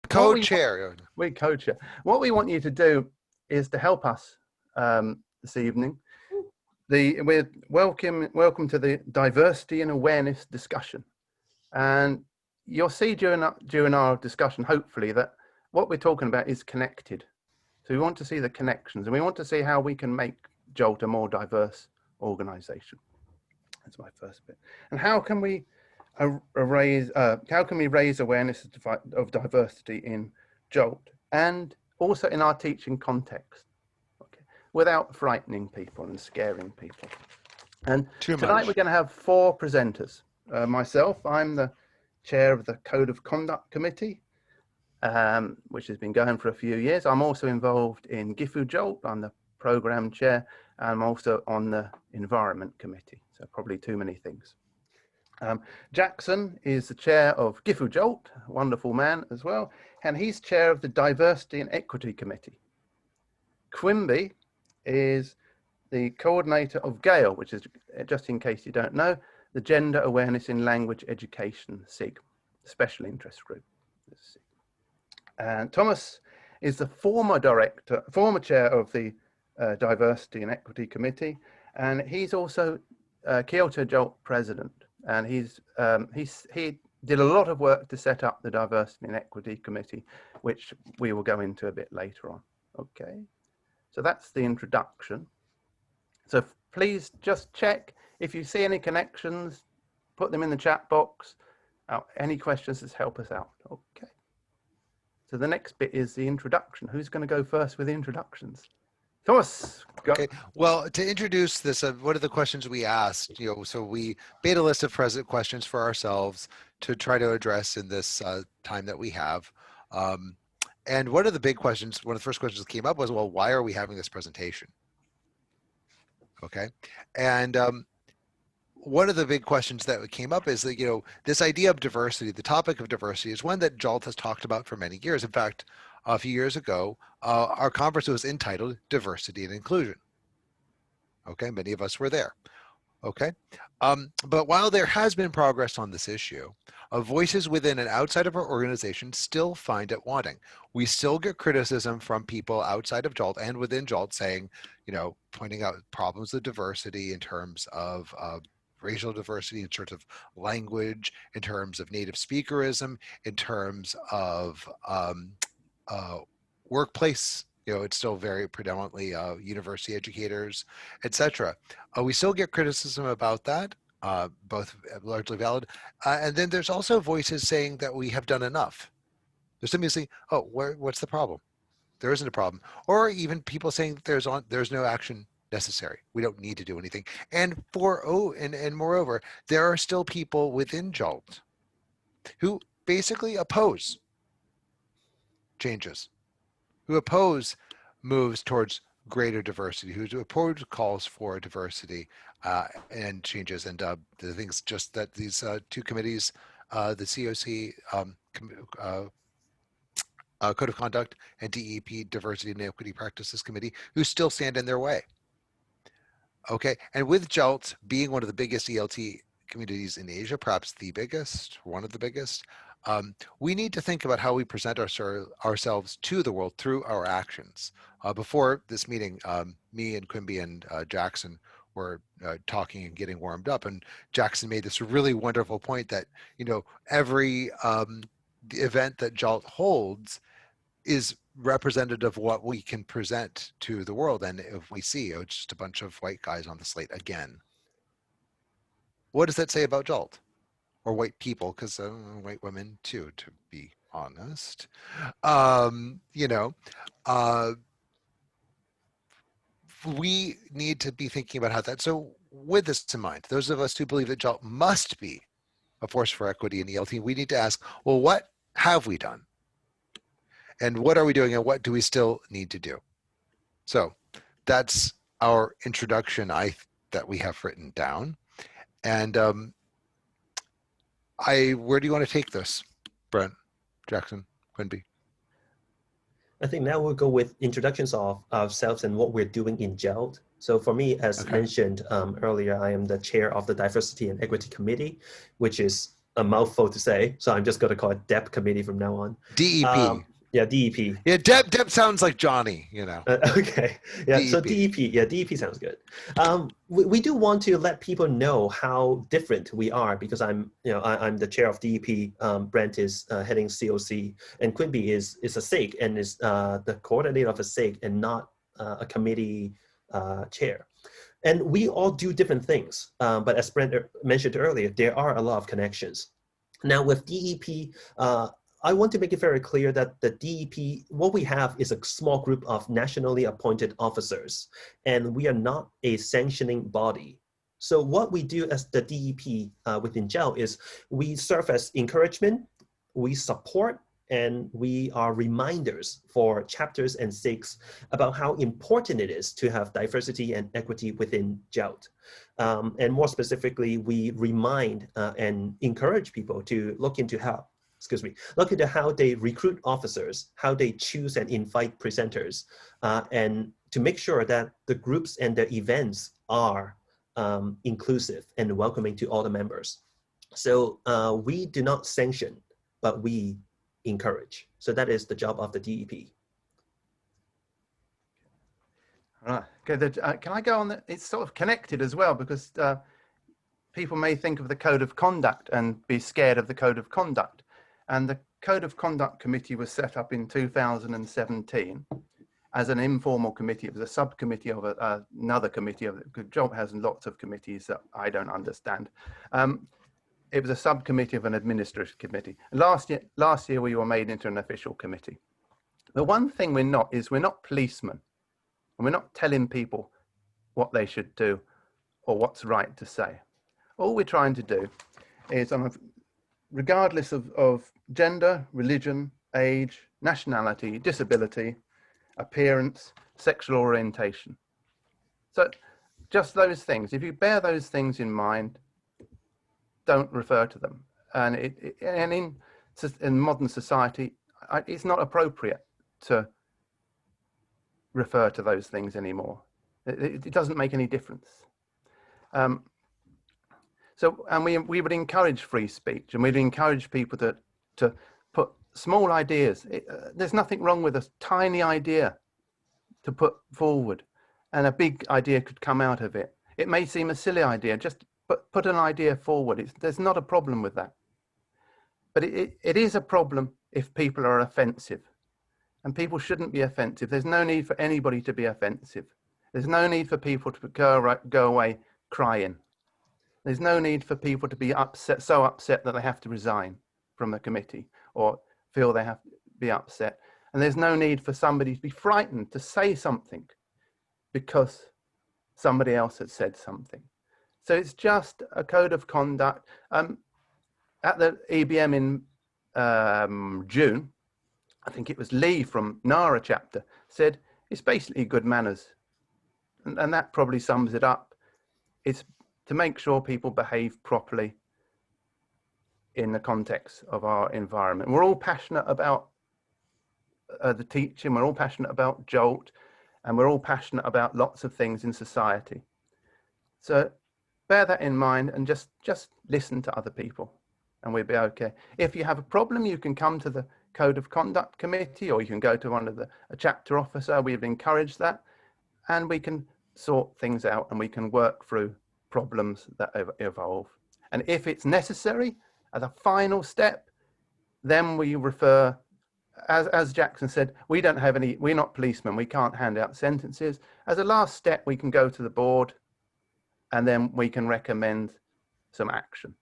Co-chair. We co-chair. What we want you to do is to help us this evening. We're welcome to the diversity and awareness discussion, and you'll see during our discussion, hopefully, that what we're talking about is connected. So we want to see the connections, and we want to see how we can make JALT a more diverse organization. That's my first bit. And how can we raise awareness of diversity in JALT and also in our teaching context, okay, without frightening people and scaring people? And tonight we're going to have 4 presenters. Myself, I'm the chair of the Code of Conduct Committee, which has been going for a few years. I'm also involved in Gifu JALT. I'm the program chair. I'm also on the Environment Committee, so probably too many things. Jackson is the chair of Gifu JALT, a wonderful man as well, and he's chair of the Diversity and Equity Committee. Quimby is the coordinator of GALE, which is, just in case you don't know, the Gender Awareness in Language Education, SIG, Special Interest Group. And Thomas is the former chair of the Diversity and Equity Committee, and he's also Kyoto JALT president. And he did a lot of work to set up the Diversity and Equity Committee, which we will go into a bit later on. Okay, so that's the introduction. So please just check if you see any connections, put them in the chat box. Any questions, just help us out. Okay. So the next bit is the introduction. Who's going to go first with the introductions? Thomas, go. Okay. Well, to introduce this, what are the questions we asked? So we made a list of present questions for ourselves to try to address in this time that we have. And one of the big questions, one of the first questions that came up was, well, why are we having this presentation? Okay. And one of the big questions that came up is that, this idea of diversity, the topic of diversity, is one that JALT has talked about for many years. In fact, a few years ago, our conference was entitled Diversity and Inclusion. Okay, many of us were there. Okay, but while there has been progress on this issue, voices within and outside of our organization still find it wanting. We still get criticism from people outside of JALT and within JALT saying, pointing out problems of diversity in terms of racial diversity, in terms of language, in terms of native speakerism, in terms of workplace, it's still very predominantly university educators, etc. We still get criticism about that, both largely valid. And then there's also voices saying that we have done enough. There's somebody saying, oh, what's the problem? There isn't a problem. Or even people saying that there's no action necessary. We don't need to do anything. And moreover, there are still people within JALT who basically oppose changes, who oppose moves towards greater diversity, who oppose calls for diversity and changes. And the things just that these 2 committees, the COC Code of Conduct and DEP Diversity and Equity Practices Committee, who still stand in their way. Okay, and with JALT being one of the biggest ELT communities in Asia, perhaps the biggest, one of the biggest, we need to think about how we present ourselves to the world through our actions. Before this meeting, me and Quimby and Jackson were talking and getting warmed up, and Jackson made this really wonderful point that, every event that JALT holds is representative of what we can present to the world. And if we see it's just a bunch of white guys on the slate again, what does that say about JALT? Or white people, because white women too, to be honest. We need to be thinking about how that. So with this in mind, those of us who believe that JALT must be a force for equity in ELT, we need to ask, well, what have we done? And what are we doing, and what do we still need to do? So that's our introduction that we have written down. And where do you want to take this, Brent, Jackson, Quimby? I think now we'll go with introductions of ourselves and what we're doing in JALT. So for me, as mentioned earlier, I am the chair of the Diversity and Equity Committee, which is a mouthful to say, so I'm just going to call it DEP committee from now on. DEP. Yeah, DEP. Yeah, Deb sounds like Johnny, you know. Okay, yeah, so DEP. DEP, yeah, DEP sounds good. We do want to let people know how different we are, because I'm the chair of DEP, Brent is heading COC, and Quimby is a SIG and is the coordinator of a SIG and not a committee chair. And we all do different things, but as Brent mentioned earlier, there are a lot of connections. Now with DEP, I want to make it very clear that the DEP, what we have is a small group of nationally appointed officers, and we are not a sanctioning body. So what we do as the DEP within JALT is we serve as encouragement, we support, and we are reminders for chapters and SIGs about how important it is to have diversity and equity within JALT. And more specifically, we remind and encourage people to look into how they recruit officers, how they choose and invite presenters, and to make sure that the groups and the events are inclusive and welcoming to all the members. So we do not sanction, but we encourage. So that is the job of the DEP. Right. Okay. Can I go on? It's sort of connected as well, because people may think of the code of conduct and be scared of the code of conduct. And the Code of Conduct Committee was set up in 2017 as an informal committee. It was a subcommittee of another committee. Because JALT has lots of committees that I don't understand. It was a subcommittee of an administrative committee. Last year we were made into an official committee. The one thing we're not policemen. And we're not telling people what they should do or what's right to say. All we're trying to do is, regardless of gender, religion, age, nationality, disability, appearance, sexual orientation. So just those things. If you bear those things in mind, don't refer to them. And in modern society, it's not appropriate to refer to those things anymore. It doesn't make any difference. And we would encourage free speech, and we'd encourage people to put small ideas. There's nothing wrong with a tiny idea to put forward, and a big idea could come out of it. It may seem a silly idea, just put an idea forward. There's not a problem with that. But it is a problem if people are offensive, and people shouldn't be offensive. There's no need for anybody to be offensive. There's no need for people to go away crying. There's no need for people to be so upset that they have to resign from the committee or feel they have to be upset. And there's no need for somebody to be frightened to say something because somebody else had said something. So it's just a code of conduct. At the EBM in June, I think it was Lee from NARA chapter said, it's basically good manners. And that probably sums it up. It's to make sure people behave properly in the context of our environment. We're all passionate about the teaching, we're all passionate about JALT, and we're all passionate about lots of things in society. So bear that in mind and just listen to other people and we'll be okay. If you have a problem, you can come to the Code of Conduct Committee, or you can go to a chapter officer. We've encouraged that, and we can sort things out and we can work through problems that evolve. And if it's necessary as a final step, then we refer, as Jackson said, we're not policemen, we can't hand out sentences. As a last step, we can go to the board and then we can recommend some action.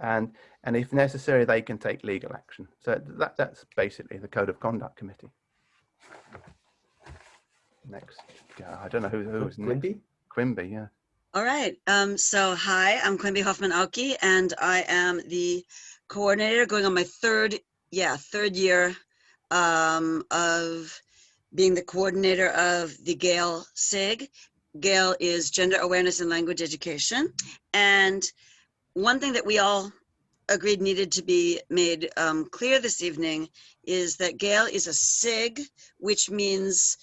And if necessary, they can take legal action. So that's basically the Code of Conduct Committee. Next, I don't know who's Quimby? next. Quimby, yeah. All right. So hi, I'm Quimby Hoffman Aoki, and I am the coordinator going on my third year of being the coordinator of the GALE SIG. GALE is Gender Awareness and Language Education. And one thing that we all agreed needed to be made clear this evening is that GALE is a SIG, which means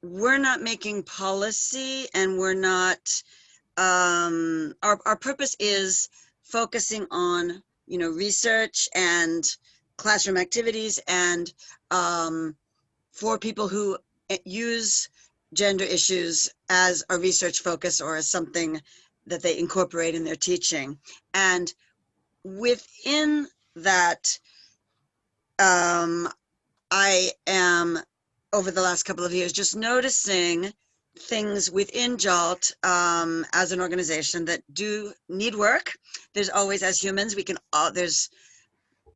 we're not making policy, and we're not, our purpose is focusing on, research and classroom activities, and for people who use gender issues as a research focus or as something that they incorporate in their teaching. And within that, I am, over the last couple of years, just noticing things within JALT as an organization that do need work. There's always, as humans, there's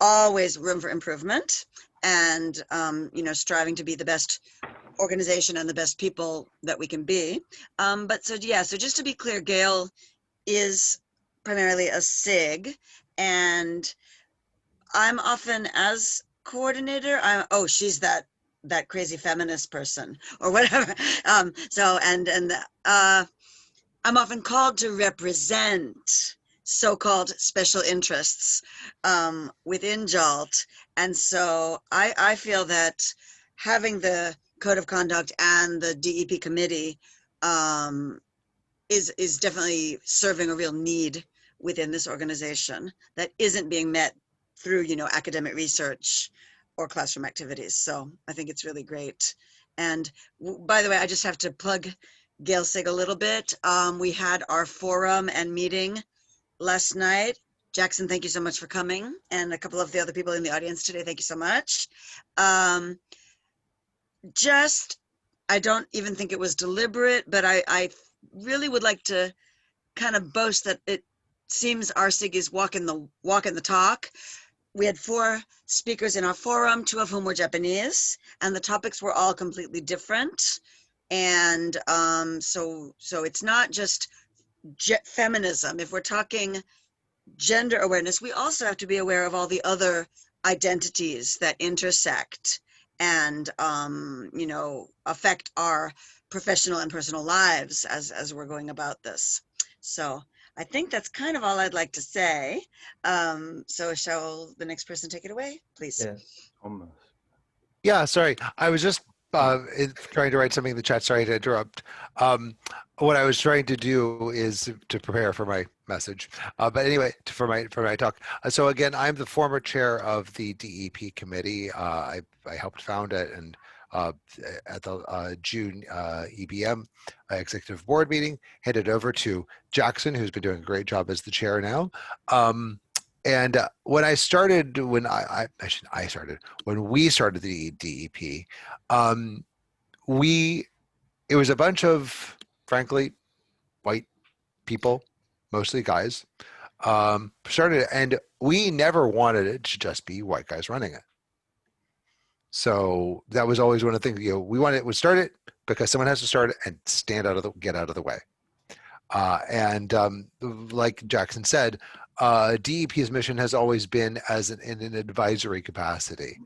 always room for improvement, and striving to be the best organization and the best people that we can be. So just to be clear, Gail is primarily a SIG, and I'm often as coordinator. She's that crazy feminist person or whatever. I'm often called to represent so-called special interests within JALT. And so I feel that having the code of conduct and the DEP committee is definitely serving a real need within this organization that isn't being met through, academic research or classroom activities. So I think it's really great. And by the way, I just have to plug Gail Sig a little bit. We had our forum and meeting last night. Jackson, thank you so much for coming. And a couple of the other people in the audience today, thank you so much. I don't even think it was deliberate, but I really would like to kind of boast that it seems our SIG is walking the talk. We had 4 speakers in our forum, 2 of whom were Japanese, and the topics were all completely different. And so it's not just feminism. If we're talking gender awareness, we also have to be aware of all the other identities that intersect and affect our professional and personal lives as we're going about this. So I think that's kind of all I'd like to say. So shall the next person take it away, please? Yeah. Almost. Yeah, sorry. I was just trying to write something in the chat. Sorry to interrupt. What I was trying to do is to prepare for my message. But anyway, for my talk. So again, I'm the former chair of the DEP committee. I helped found it, and at the June EBM executive board meeting, handed over to Jackson, who's been doing a great job as the chair now. And when we started the DEP, it was a bunch of, frankly, white people, mostly guys, started it, and we never wanted it to just be white guys running it. So that was always one of the things, we wanted it would start it because someone has to start it and get out of the way. Like Jackson said, DEP's mission has always been in an advisory capacity.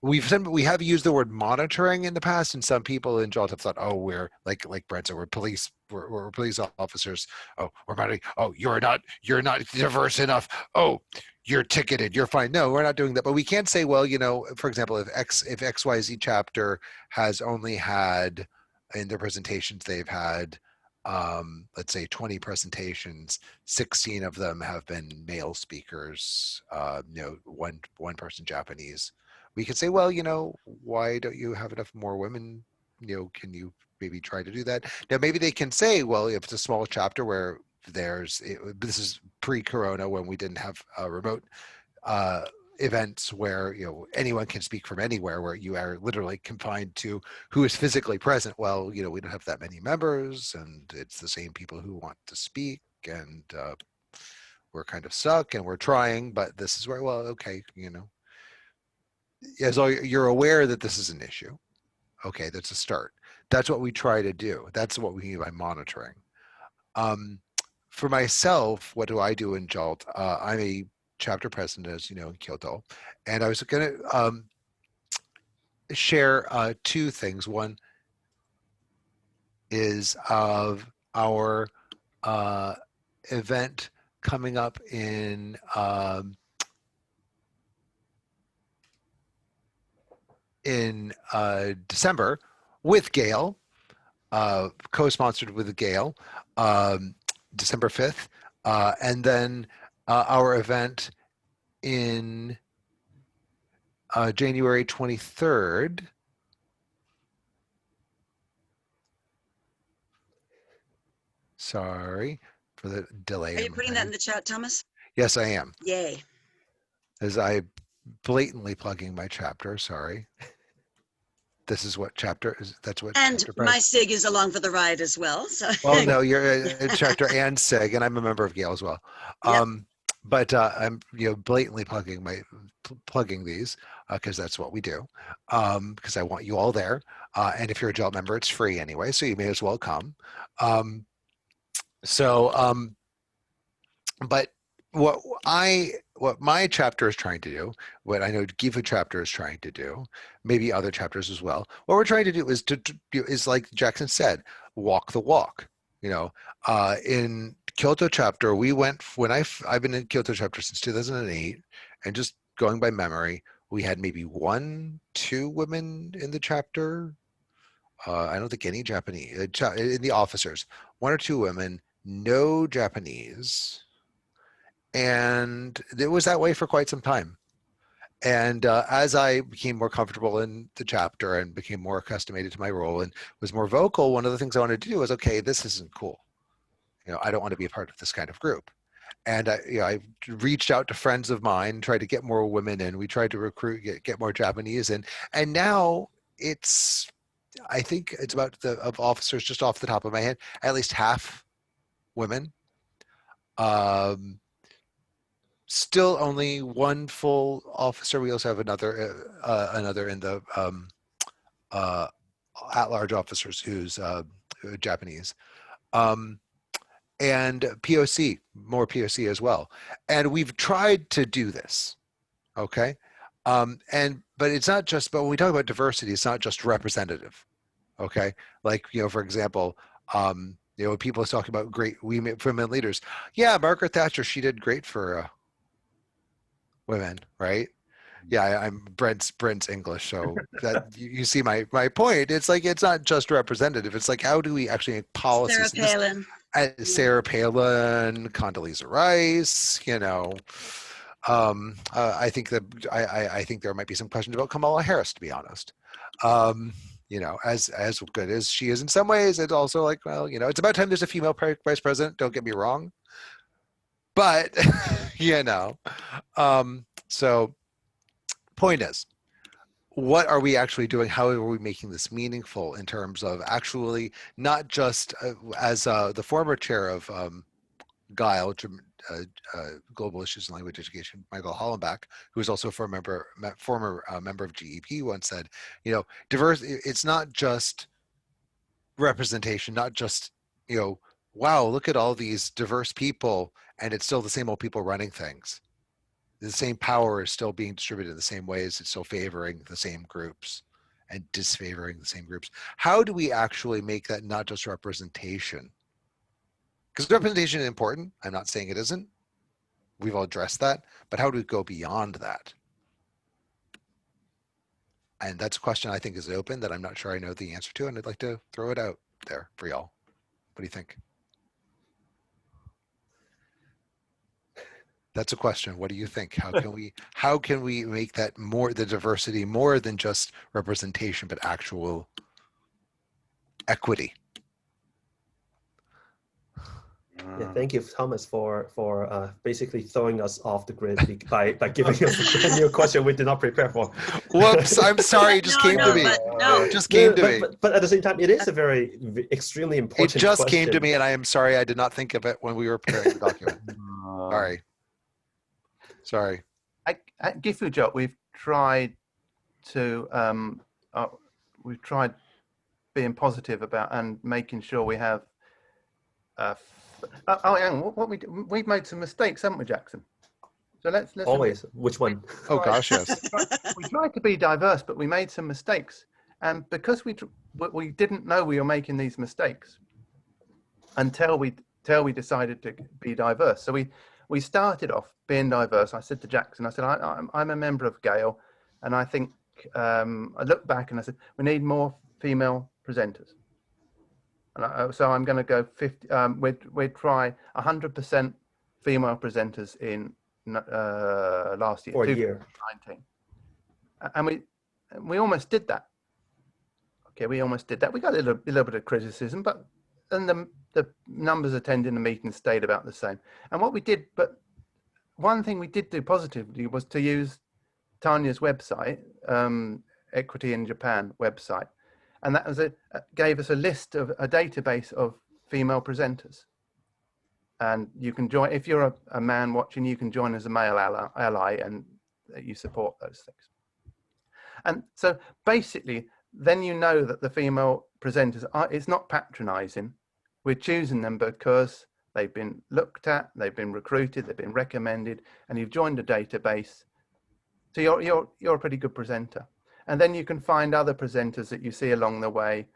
We have used the word monitoring in the past, and some people in JALT have thought, oh, we're like Brent said, we're police officers. Oh, we're monitoring. Oh, you're not diverse enough. Oh, you're ticketed. You're fine. No, we're not doing that. But we can't say, well, for example, if XYZ chapter has only had in their presentations, they've had let's say 20 presentations, 16 of them have been male speakers, one person Japanese. We could say, well, why don't you have enough more women? Can you maybe try to do that? Now, maybe they can say, well, if it's a small chapter where this is pre-corona when we didn't have remote events where anyone can speak from anywhere, where you are literally confined to who is physically present. Well, we don't have that many members, and it's the same people who want to speak, and we're kind of stuck, and we're trying, but this is where, well, okay, as long as you're aware that this is an issue, okay, that's a start. That's what we try to do. That's what we mean by monitoring. For myself, what do I do in JALT? I'm a chapter president, as you know, in Kyoto, and I was going to share 2 things. One is of our event coming up in December with Gail, co-sponsored with Gail, December 5th. And then our event in January 23rd. Sorry for the delay. Are you putting that in the chat, Thomas? Yes, I am. Yay. As I blatantly plugging my chapter, sorry. This is what chapter is. That's what. And chapter my SIG is along for the ride as well. So. Well, no, you're a chapter and SIG, and I'm a member of Gale as well. Yep. But I'm blatantly plugging these because that's what we do. Because I want you all there, and if you're a JALT member, it's free anyway, so you may as well come. But what my chapter is trying to do, what I know Gifu chapter is trying to do, maybe other chapters as well. What we're trying to do is is like Jackson said, walk the walk. In Kyoto chapter, we went when I've been in Kyoto chapter since 2008, and just going by memory, we had maybe 1-2 women in the chapter. I don't think any Japanese in the officers. 1 or 2 women, no Japanese. And it was that way for quite some time. And as I became more comfortable in the chapter and became more accustomed to my role and was more vocal, one of the things I wanted to do was, okay, this isn't cool. I don't want to be a part of this kind of group. And I reached out to friends of mine, tried to get more women in. We tried to recruit, get more Japanese in. And now I think it's about of officers, just off the top of my head, at least half women. Still only 1 full officer. We also have another in the at-large officers who's Japanese, and POC, more POC as well. And we've tried to do this, okay? But it's not just. But when we talk about diversity, it's not just representative, okay? Like for example. When people are talking about great women leaders, yeah, Margaret Thatcher, she did great for women, right? Yeah, I'm Brent's English, so that you see my point. It's like it's not just representative. It's like how do we actually make policies? Sarah Palin. Sarah Palin, Condoleezza Rice. I think that I think there might be some questions about Kamala Harris, to be honest. As good as she is in some ways, it's also like, well, it's about time there's a female vice president. Don't get me wrong, but so point is, what are we actually doing? How are we making this meaningful in terms of actually not just as the former chair of GILE, Global Issues in Language Education, Michael Hollenbach, who is also a former member of GEP, once said, diverse. It's not just representation, not just wow, look at all these diverse people, and it's still the same old people running things. The same power is still being distributed in the same ways. It's still favoring the same groups and disfavoring the same groups. How do we actually make that not just representation? Because representation is important. I'm not saying it isn't. We've all addressed that. But how do we go beyond that? And that's a question I think is open that I'm not sure I know the answer to, and I'd like to throw it out there for y'all. What do you think? That's a question. What do you think? How can we make that the diversity more than just representation, but actual equity? Yeah, thank you, Thomas, for basically throwing us off the grid by giving us a new question we did not prepare for. Whoops! I'm sorry. It just came to me. It just came to me. But at the same time, it is a extremely important. It just question. came to me, and I am sorry I did not think of it when we were preparing the document. Sorry. At Gifu JALT, we've tried being positive about and making sure we have. We've made some mistakes, haven't we, Jackson? So let's always. Which one? Oh gosh, yes. We tried to be diverse, but we made some mistakes, and because we didn't know we were making these mistakes until we decided to be diverse. So we started off being diverse. I said to Jackson, I said, I'm a member of GALE, and I think I looked back and I said, we need more female presenters. And so I'm going to go 50. We'd try 100% female presenters in last year, For a year. 2019. And we almost did that. Okay, we almost did that. We got a little bit of criticism, but then the numbers attending the meeting stayed about the same. And what we did, but one thing we did do positively was to use Tanya's website, Equity in Japan website, and that was gave us a list of a database of female presenters. And you can join if you're a man watching. You can join as a male ally, and you support those things. And so basically, then you know that the female presenters it's not patronizing. We're choosing them because they've been looked at, they've been recruited, they've been recommended, and you've joined a database. So you're a pretty good presenter. And then you can find other presenters that you see along the way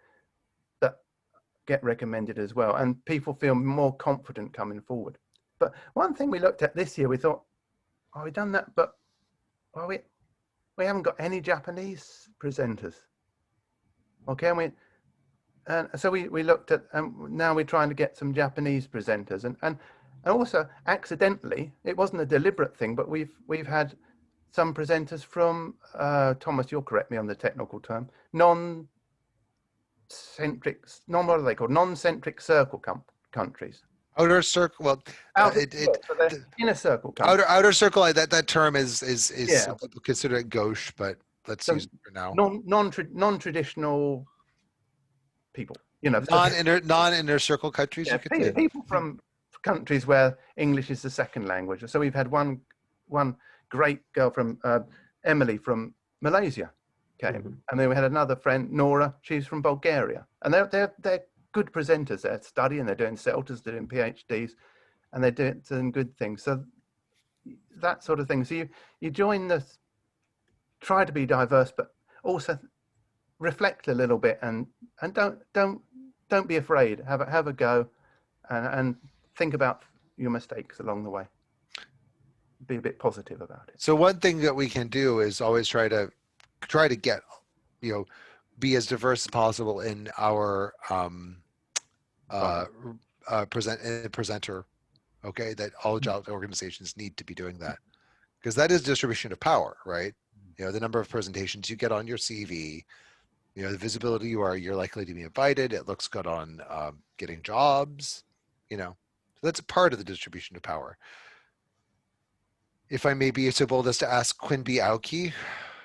that get recommended as well. And people feel more confident coming forward. But one thing we looked at this year, we thought, oh, we've done that, but well, we haven't got any Japanese presenters. Okay, and so we looked at, now we're trying to get some Japanese presenters, and also accidentally, it wasn't a deliberate thing, but we've had some presenters from Thomas, you'll correct me on the technical term, non-centric circle countries. Outer circle. Well, inner circle countries. Outer circle. That term is Yeah. some people consider it gauche, but let's use it for now. Non-traditional people, non-inner circle countries. Yeah, you could say. People from countries where English is the second language. So we've had one great girl from Emily from Malaysia came, and then we had another friend, Nora. She's from Bulgaria, and they're good presenters. They're studying, they're doing CELTAs, they're doing PhDs, and they're doing good things. So that sort of thing. So you join this, try to be diverse, but also reflect a little bit, and don't be afraid. Have a go, and think about your mistakes along the way. Be a bit positive about it. So one thing that we can do is always try to get, be as diverse as possible in our presenter. Okay, that all JALT organizations need to be doing that, because that is distribution of power, right? The number of presentations you get on your CV, the visibility you're likely to be invited. It looks good on getting jobs, so that's a part of the distribution of power. If I may be so bold as to ask Quinby Aoki,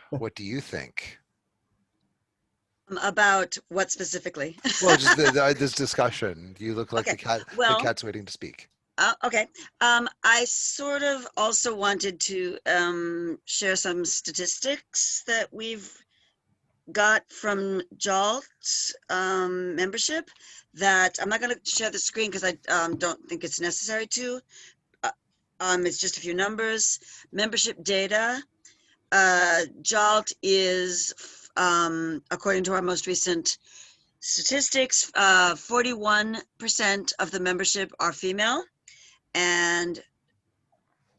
what do you think? About what specifically? Well, just this discussion. You look like Okay. the cat's waiting to speak. Okay. I sort of also wanted to share some statistics that we've got from JALT membership that I'm not going to share the screen because I don't think it's necessary to. It's just a few numbers. Membership data. JALT is, according to our most recent statistics, 41% of the membership are female and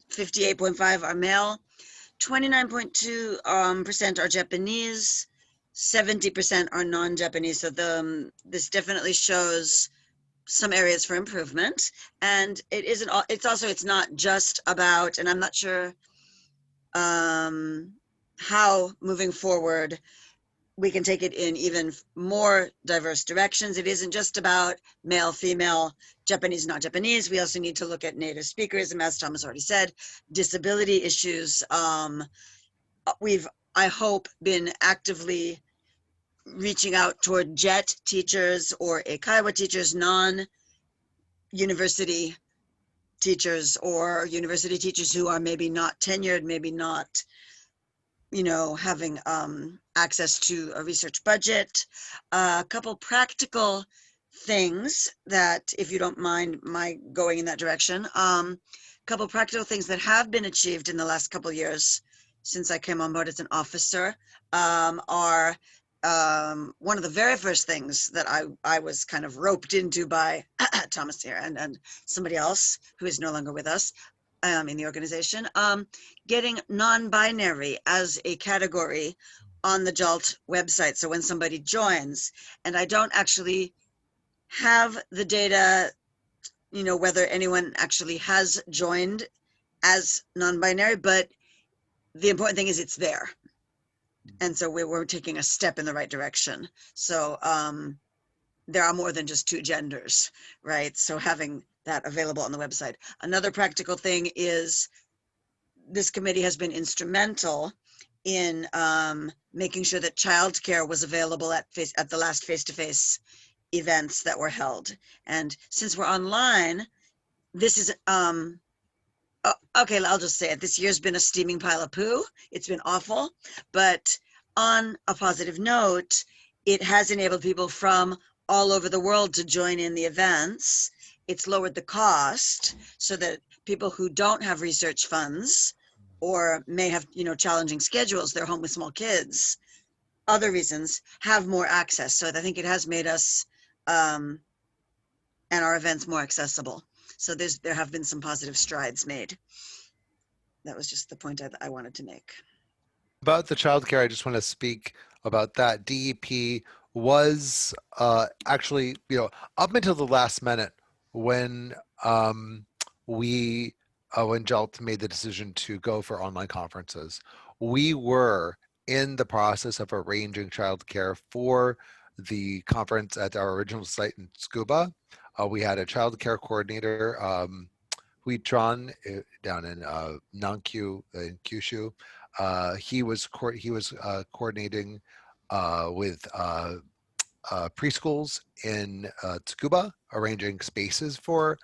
58.5 are male. 29.2% are Japanese. 70% are non-Japanese. So this definitely shows some areas for improvement. And it's not just about, and I'm not sure how moving forward we can take it in even more diverse directions. It isn't just about male, female, Japanese, not Japanese. We also need to look at native speakerism, as Thomas already said, disability issues. We've, I hope, been actively reaching out toward JET teachers or Eikaiwa teachers, non-university teachers, or university teachers who are maybe not tenured, maybe not, having access to a research budget. A couple practical things that, if you don't mind my going in that direction, a couple practical things that have been achieved in the last couple of years since I came on board as an officer are one of the very first things that I was kind of roped into by Thomas here and somebody else who is no longer with us in the organization, getting non-binary as a category on the JALT website. So when somebody joins, and I don't actually have the data whether anyone actually has joined as non-binary, but the important thing is it's there. And so we're taking a step in the right direction. So there are more than just two genders, right? So having that available on the website. Another practical thing is this committee has been instrumental in making sure that childcare was available at the last face-to-face events that were held. And since we're online, this is okay, I'll just say it. This year's been a steaming pile of poo. It's been awful, but on a positive note, it has enabled people from all over the world to join in the events. It's lowered the cost so that people who don't have research funds or may have, challenging schedules, they're home with small kids, other reasons, have more access. So I think it has made us and our events more accessible. So there have been some positive strides made. That was just the point I wanted to make. About the childcare, I just want to speak about that. DEP was actually, up until the last minute when when JALT made the decision to go for online conferences, we were in the process of arranging childcare for the conference at our original site in Tsukuba. We had a childcare coordinator, Huitron, down in Nankyu in Kyushu. He was coordinating with preschools in Tsukuba, arranging spaces for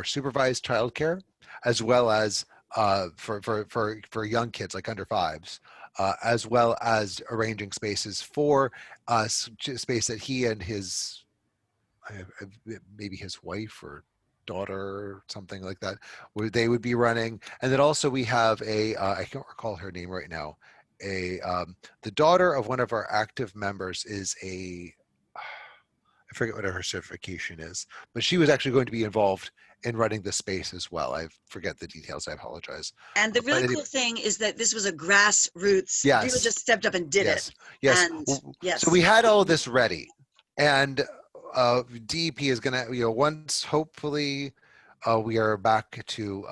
supervised childcare, as well as for young kids like under fives, as well as arranging spaces for space that he and his maybe his wife or daughter or something like that, where they would be running. And then also we have I can't recall her name right now, the daughter of one of our active members is I forget what her certification is, but she was actually going to be involved in running the space as well. I forget the details, I apologize. And the really cool thing is that this was a grassroots, yes, people just stepped up and did it. Yes. And yes. So we had all this ready, and DEP is gonna, once hopefully we are back to,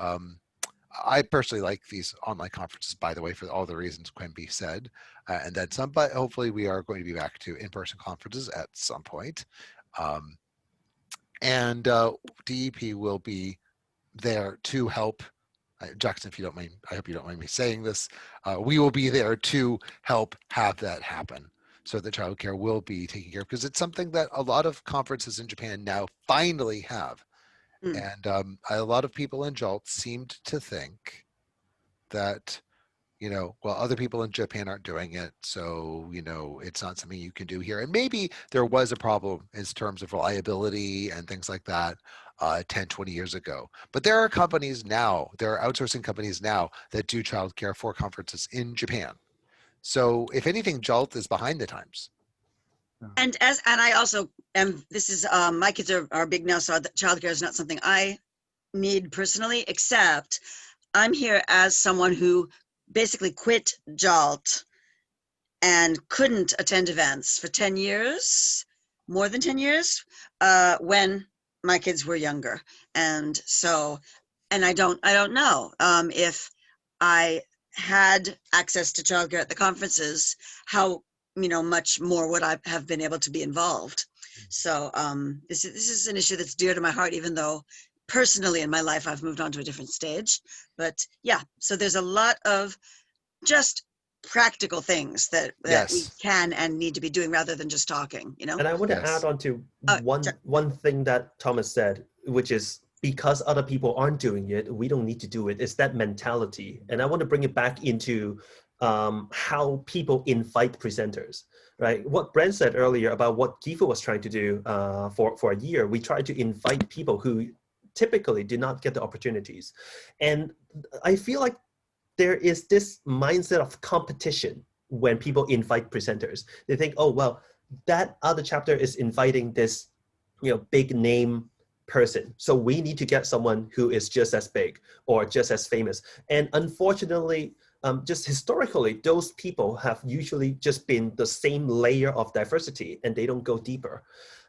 I personally like these online conferences, by the way, for all the reasons Quimby said, and then some, but hopefully we are going to be back to in-person conferences at some point. And DEP will be there to help. Jackson, if you don't mind, I hope you don't mind me saying this, we will be there to help have that happen, so the childcare will be taken care of, because it's something that a lot of conferences in Japan now finally have. And a lot of people in JALT seemed to think that, well, other people in Japan aren't doing it, so, it's not something you can do here. And maybe there was a problem in terms of reliability and things like that 10, 20 years ago. But there are companies now, there are outsourcing companies now that do childcare for conferences in Japan. So if anything, JALT is behind the times. And I also am, this is, my kids are big now, so childcare is not something I need personally, except I'm here as someone who basically quit JALT and couldn't attend events for 10 years, more than 10 years, when my kids were younger. And so, and I don't know if I had access to childcare at the conferences, how much more would I have been able to be involved. So this is an issue that's dear to my heart, even though personally in my life I've moved on to a different stage. But yeah, so there's a lot of just practical things that Yes. we can and need to be doing rather than just talking, And I want to Yes. add on to one thing that Thomas said, which is because other people aren't doing it, we don't need to do it. It's that mentality. And I want to bring it back into how people invite presenters, right? What Brent said earlier about what GIFA was trying to do for a year, we tried to invite people who typically did not get the opportunities. And I feel like there is this mindset of competition when people invite presenters. They think, oh, well, that other chapter is inviting this, big name person. So we need to get someone who is just as big or just as famous. And unfortunately, just historically, those people have usually just been the same layer of diversity and they don't go deeper.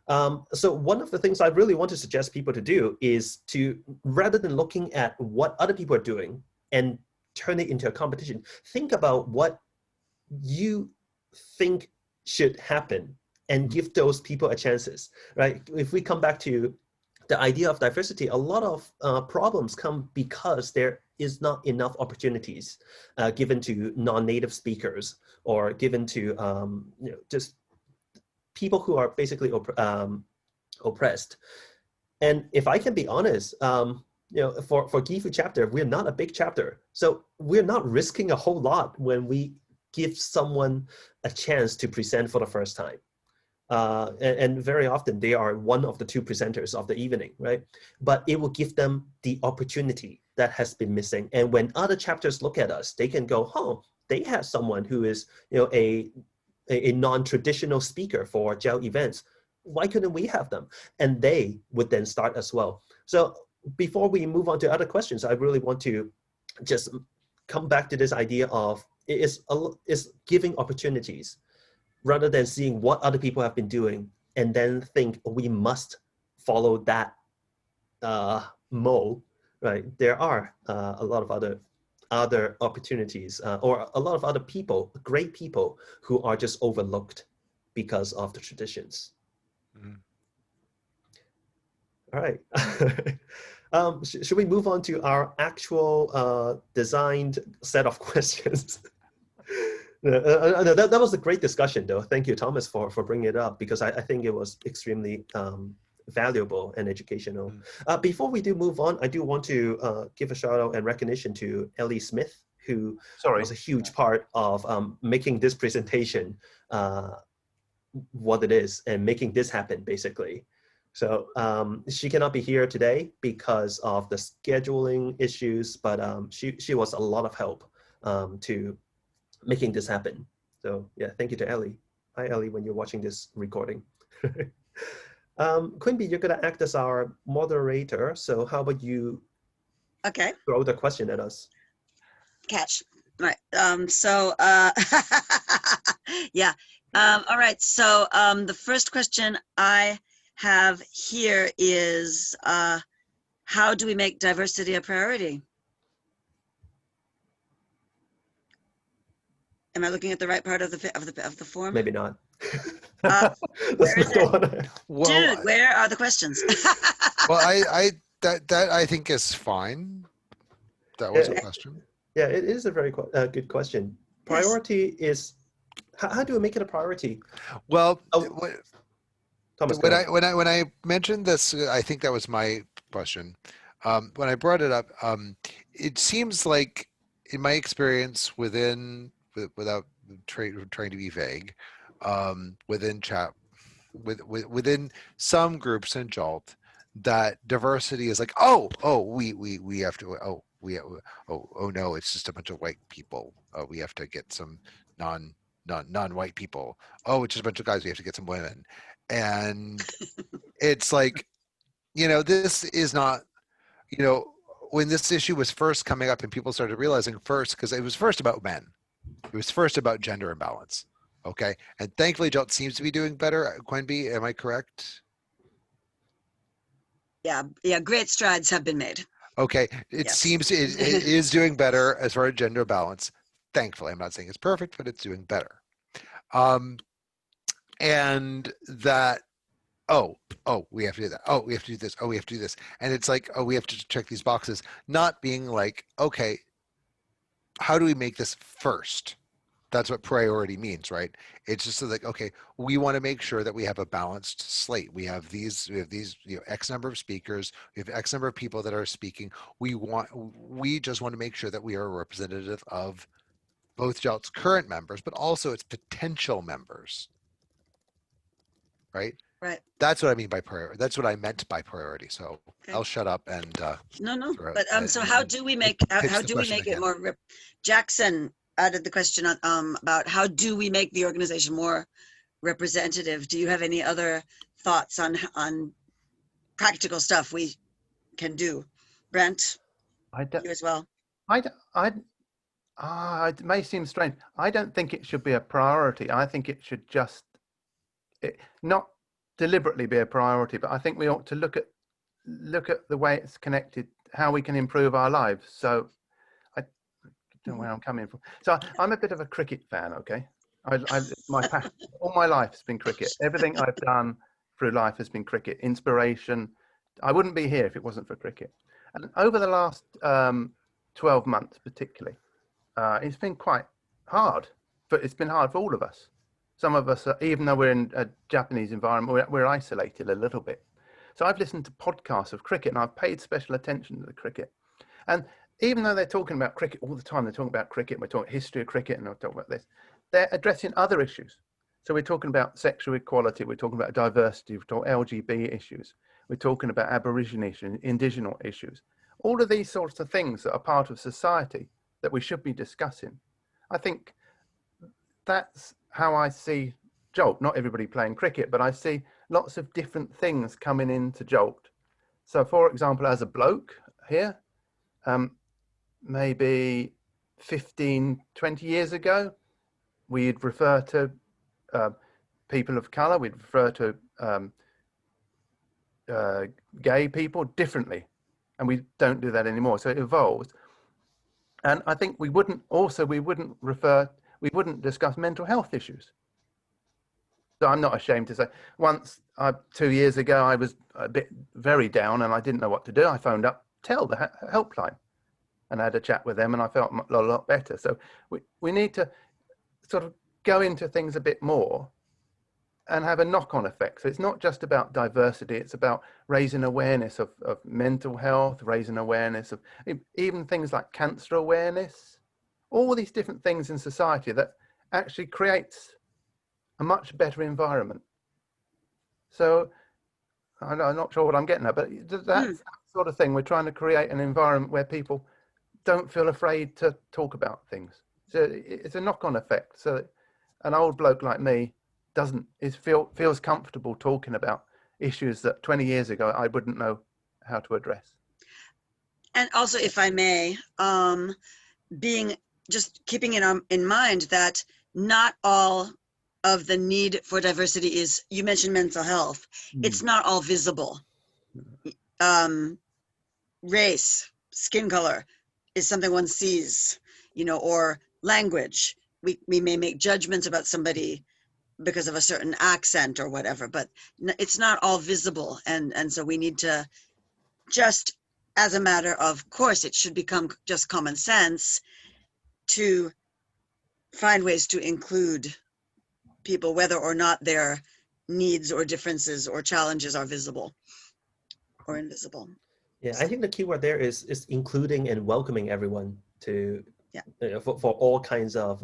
So one of the things I really want to suggest people to do is to, rather than looking at what other people are doing and turn it into a competition, think about what you think should happen and give those people a chances, right? If we come back to the idea of diversity, a lot of problems come because there is not enough opportunities given to non-native speakers or given to just people who are basically oppressed. And if I can be honest, for Gifu chapter, we're not a big chapter. So we're not risking a whole lot when we give someone a chance to present for the first time. And very often they are one of the two presenters of the evening, right? But it will give them the opportunity that has been missing. And when other chapters look at us, they can go, oh, they have someone who is a non-traditional speaker for JALT events. Why couldn't we have them? And they would then start as well. So before we move on to other questions, I really want to just come back to this idea of is giving opportunities rather than seeing what other people have been doing and then think we must follow that mold, right? There are a lot of other opportunities or a lot of other people, great people who are just overlooked because of the traditions. Mm-hmm. All right. Should we move on to our actual designed set of questions? That was a great discussion, though. Thank you, Thomas, for bringing it up, because I think it was extremely valuable and educational. Before we do move on, I do want to give a shout out and recognition to Ellie Smith, who was a huge part of making this presentation what it is and making this happen, basically. So she cannot be here today because of the scheduling issues, but she was a lot of help to making this happen. So yeah, thank you to Ellie. Hi, Ellie, when you're watching this recording. Quimby, you're gonna act as our moderator. So how about you throw the question at us? Catch. All right. Yeah. All right. So the first question I have here is, how do we make diversity a priority? Am I looking at the right part of the form? Maybe not. Where is it? Well, dude, where are the questions? Well, that I think is fine. That was a question. Yeah, it is a very good question. Priority is, how do we make it a priority? Well, Thomas, when I mentioned this, I think that was my question. When I brought it up, it seems like, in my experience within, without trying to be vague, within within some groups in JALT, that diversity is like, we have to, oh no, it's just a bunch of white people. We have to get some non-white people. Oh, it's just a bunch of guys. We have to get some women. And it's like, this is not, when this issue was first coming up and people started realizing first, because it was first about men. It was first about gender imbalance. Okay. And thankfully, JALT seems to be doing better. Quimby, am I correct? Yeah. Great strides have been made. Okay. It seems it is doing better as far as gender balance. Thankfully, I'm not saying it's perfect, but it's doing better. And that, we have to do that. Oh, we have to do this. Oh, we have to do this. And it's like, we have to check these boxes, not being like, okay, how do we make this first? That's what priority means, right? It's just like, okay, we want to make sure that we have a balanced slate. We have these, X number of speakers. We have X number of people that are speaking. We just want to make sure that we are representative of both JALT's current members, but also its potential members, right? Right. That's what I mean by priority. That's what I meant by priority. So I'll shut up and no. But so how do we make it more? Jackson added the question about how do we make the organization more representative? Do you have any other thoughts on practical stuff we can do? Brent, you as well. It may seem strange. I don't think it should be a priority. I think it should just deliberately be a priority, but I think we ought to look at the way it's connected, how we can improve our lives. So I don't know where I'm coming from. So I'm a bit of a cricket fan. Okay, my passion all my life has been cricket. Everything I've done through life has been cricket. Inspiration. I wouldn't be here if it wasn't for cricket. And over the last 12 months, particularly, it's been quite hard. But it's been hard for all of us. Some of us, even though we're in a Japanese environment, we're isolated a little bit. So I've listened to podcasts of cricket, and I've paid special attention to the cricket. And even though they're talking about cricket all the time, they're talking about cricket, we're talking history of cricket, and we're talking about this, they're addressing other issues. So we're talking about sexual equality, we're talking about diversity, we're talking LGBT issues, we're talking about Aboriginal issues, indigenous issues. All of these sorts of things that are part of society that we should be discussing. I think that's how I see JALT. Not everybody playing cricket, but I see lots of different things coming into JALT. So for example, as a bloke here, maybe 15, 20 years ago, we'd refer to people of color, we'd refer to gay people differently, and we don't do that anymore. So it evolves. And I think we wouldn't discuss mental health issues. So I'm not ashamed to say, once 2 years ago, I was very down and I didn't know what to do. I phoned up the helpline and I had a chat with them, and I felt a lot better. So we need to sort of go into things a bit more and have a knock-on effect. So it's not just about diversity, it's about raising awareness of mental health, raising awareness of even things like cancer awareness, all these different things in society that actually creates a much better environment. So I'm not sure what I'm getting at, but that's that sort of thing. We're trying to create an environment where people don't feel afraid to talk about things. So it's a knock-on effect. So an old bloke like me feels comfortable talking about issues that 20 years ago I wouldn't know how to address. And also, if I may, keeping in mind that not all of the need for diversity is, you mentioned mental health, it's not all visible. Race, skin color is something one sees, or language. We may make judgments about somebody because of a certain accent or whatever, but it's not all visible. And so we need to, just as a matter of course, it should become just common sense to find ways to include people, whether or not their needs or differences or challenges are visible or invisible. Yeah, I think the key word there is including and welcoming everyone to, for all kinds of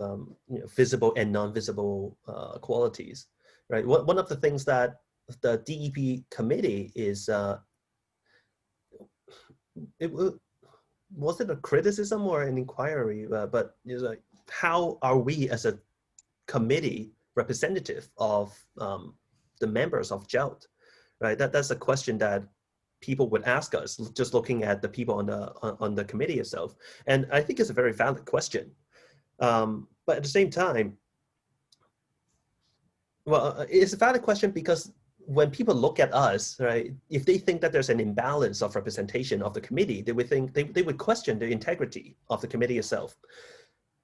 visible and non-visible qualities, right? One of the things that the DEP committee is, was it a criticism or an inquiry? But it's like, how are we as a committee representative of the members of JALT, right? That's a question that people would ask us, just looking at the people on the committee itself. And I think it's a very valid question. But at the same time, well, it's a valid question because when people look at us, right, if they think that there's an imbalance of representation of the committee, they would think they would question the integrity of the committee itself.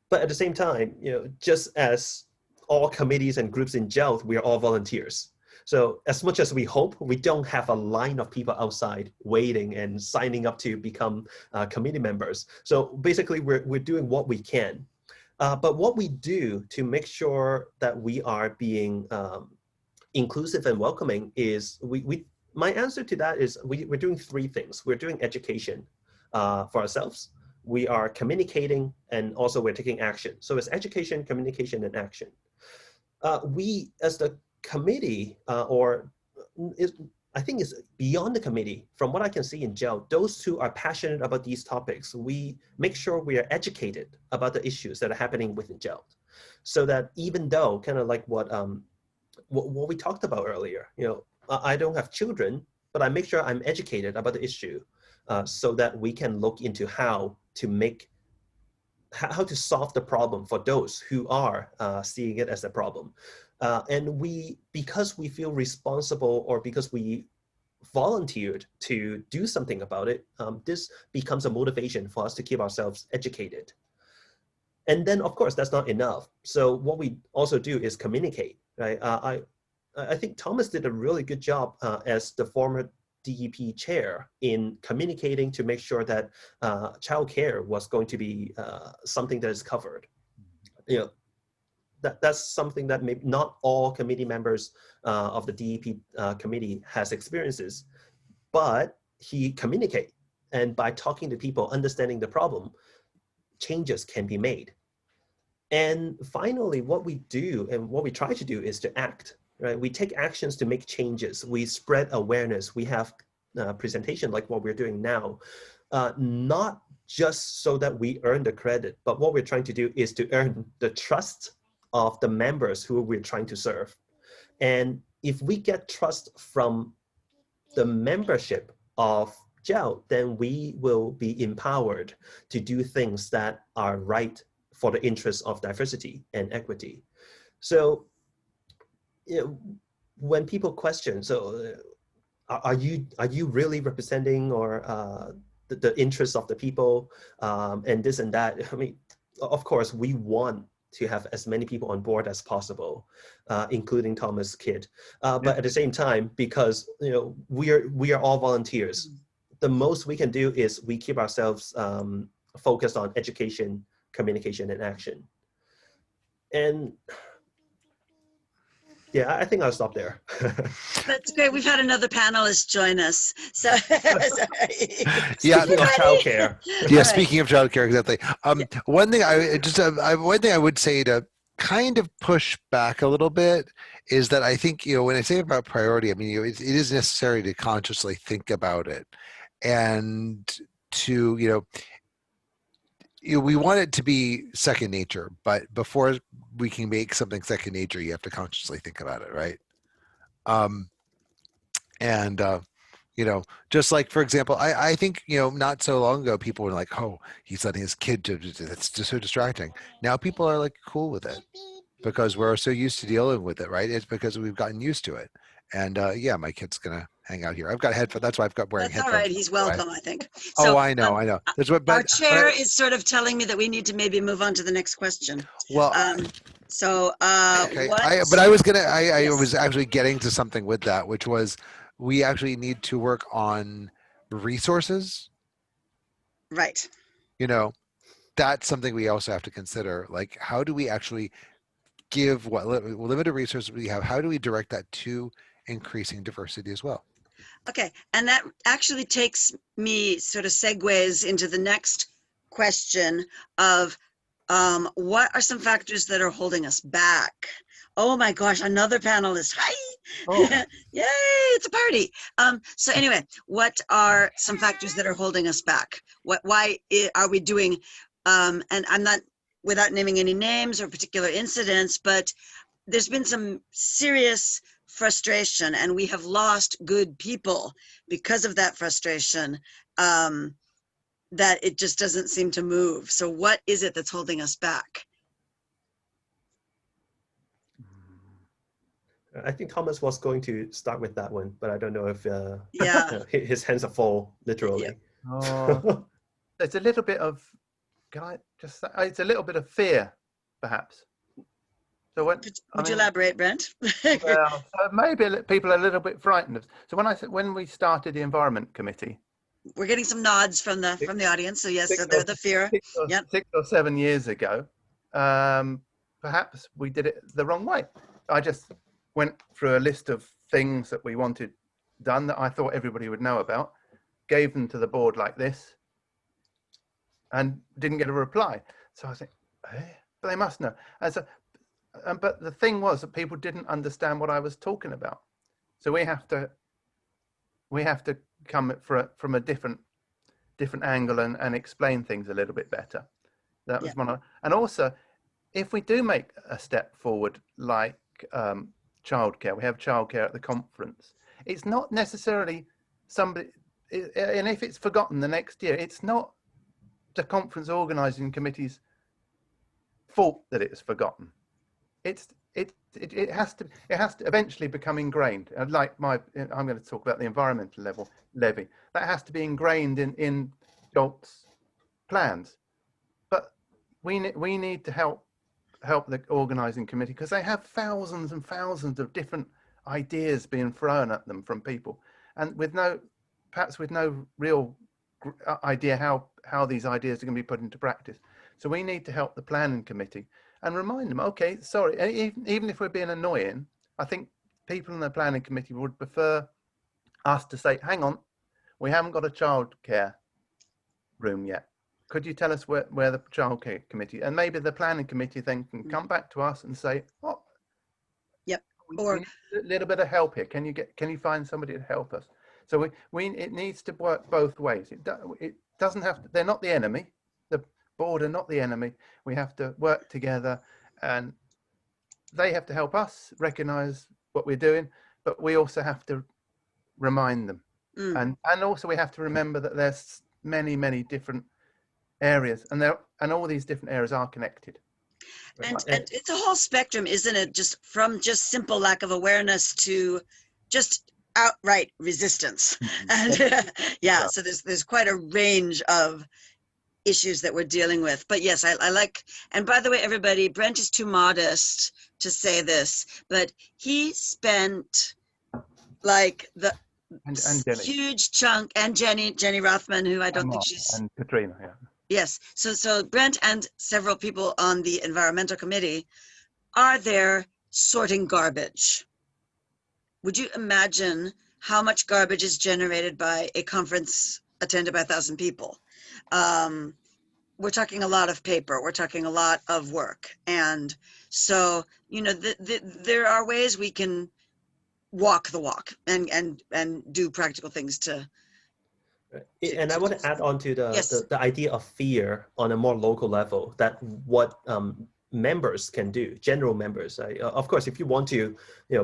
But at the same time, just as all committees and groups in JALT, we are all volunteers. So as much as we hope, we don't have a line of people outside waiting and signing up to become committee members. So basically, we're doing what we can. But what we do to make sure that we are being inclusive and welcoming is, my answer to that is we're doing three things. We're doing education for ourselves. We are communicating, and also we're taking action. So it's education, communication, and action. We, as the committee, I think it's beyond the committee, from what I can see in JALT, those who are passionate about these topics, we make sure we are educated about the issues that are happening within JALT. So that even though, kind of like what we talked about earlier, I don't have children, but I make sure I'm educated about the issue so that we can look into how how to solve the problem for those who are seeing it as a problem. And because we feel responsible, or because we volunteered to do something about it, this becomes a motivation for us to keep ourselves educated. And then, of course, that's not enough. So what we also do is communicate, right? I think Thomas did a really good job as the former DEP chair in communicating to make sure that childcare was going to be something that is covered. You know, that's something that maybe not all committee members of the DEP committee has experiences, but he communicate, and by talking to people, understanding the problem, changes can be made. And finally, what we do and what we try to do is to act, right? We take actions to make changes. We spread awareness. We have presentation like what we're doing now, not just so that we earn the credit, but what we're trying to do is to earn the trust of the members who we're trying to serve. And if we get trust from the membership of JALT, then we will be empowered to do things that are right for the interests of diversity and equity. So, you know, when people question, so are you really representing or the interests of the people and this and that? I mean, of course, we want to have as many people on board as possible, including Thomas Kidd. But at the same time, because we are all volunteers, the most we can do is we keep ourselves focused on education, communication, and action. And yeah, I think I'll stop there. That's great. We've had another panelist join us. So, Yeah, Speaking of childcare. Yeah, Right. speaking of childcare, exactly. One thing one thing I would say to kind of push back a little bit is that I think when I say about priority, I mean it is necessary to consciously think about it, and to we want it to be second nature, but before we can make something second nature, you have to consciously think about it, right? Just like, for example, I think, not so long ago, people were like, oh, he's letting his kid do, that's just so distracting. Now people are like cool with it because we're so used to dealing with it, right? It's because we've gotten used to it. And yeah, my kid's going to hang out here. I've got headphones. That's why I've got wearing That's all headphones. right. He's welcome, I think. Oh, So, I know. That's what, our chair is sort of telling me that we need to maybe move on to the next question. Well, okay. but I was gonna, I Yes. was actually getting to something with that, which was we actually need to work on resources. Right. That's something we also have to consider. Like, how do we actually give what limited resources we have? How do we direct that to increasing diversity as well? Okay. And that actually takes me sort of segues into the next question of what are some factors that are holding us back? Oh my gosh, another panelist. Hi. Oh. Yay, it's a party. So anyway, what are some factors that are holding us back? Why are we doing, and I'm not, without naming any names or particular incidents, but there's been some serious frustration and we have lost good people because of that frustration, that it just doesn't seem to move. So what is it that's holding us back? I think Thomas was going to start with that one, but I don't know if Yeah. his hands are full, literally. Oh, it's a little bit of, it's a little bit of fear, perhaps. So Would you elaborate, Brent? Well, so maybe people are a little bit frightened. So when we started the Environment Committee, We're getting some nods from the audience. So yes, so they're the fear. 6 or 7 years ago, perhaps we did it the wrong way. I just went through a list of things that we wanted done that I thought everybody would know about, gave them to the board like this, and didn't get a reply. So I think, but they must know. But the thing was that people didn't understand what I was talking about. So we have to come from a different angle and explain things a little bit better. That was one. And also, if we do make a step forward, like childcare, we have childcare at the conference. It's not necessarily somebody, and if it's forgotten the next year, it's not the conference organising committee's fault that it is forgotten. It has to eventually become ingrained. Like I'm going to talk about the environmental levy. That has to be ingrained in JALT's plans. But we need to help the organising committee, because they have thousands and thousands of different ideas being thrown at them from people, and perhaps with no real idea how these ideas are going to be put into practice. So we need to help the planning committee and remind them, okay, sorry, even if we're being annoying, I think people in the planning committee would prefer us to say, hang on, we haven't got a childcare room yet. Could you tell us where the childcare committee, and maybe the planning committee then can come back to us and say, oh, Yep. we Or need a little bit of help here. Can you find somebody to help us? So it needs to work both ways. It doesn't have to, they're not the enemy. The board are not the enemy. We have to work together, and they have to help us recognize what we're doing, but we also have to remind them. And also we have to remember that there's many different areas, and all these different areas are connected. and it's a whole spectrum, isn't it? Just from just simple lack of awareness to just outright resistance. And yeah, so there's quite a range of issues that we're dealing with. But yes, I like, and by the way, everybody, Brent is too modest to say this, but he spent like the And Jenny. huge chunk, and Jenny Rothman, who I don't think she's, and Katrina, yeah. yes. So Brent and several people on the environmental committee are there sorting garbage. Would you imagine how much garbage is generated by a conference attended by 1,000 people? We're talking a lot of paper. We're talking a lot of work. And so, you know, there are ways we can walk the walk and do practical things to. And I want to add on to the idea of fear on a more local level, that what members can do, general members. Of course, if you want to,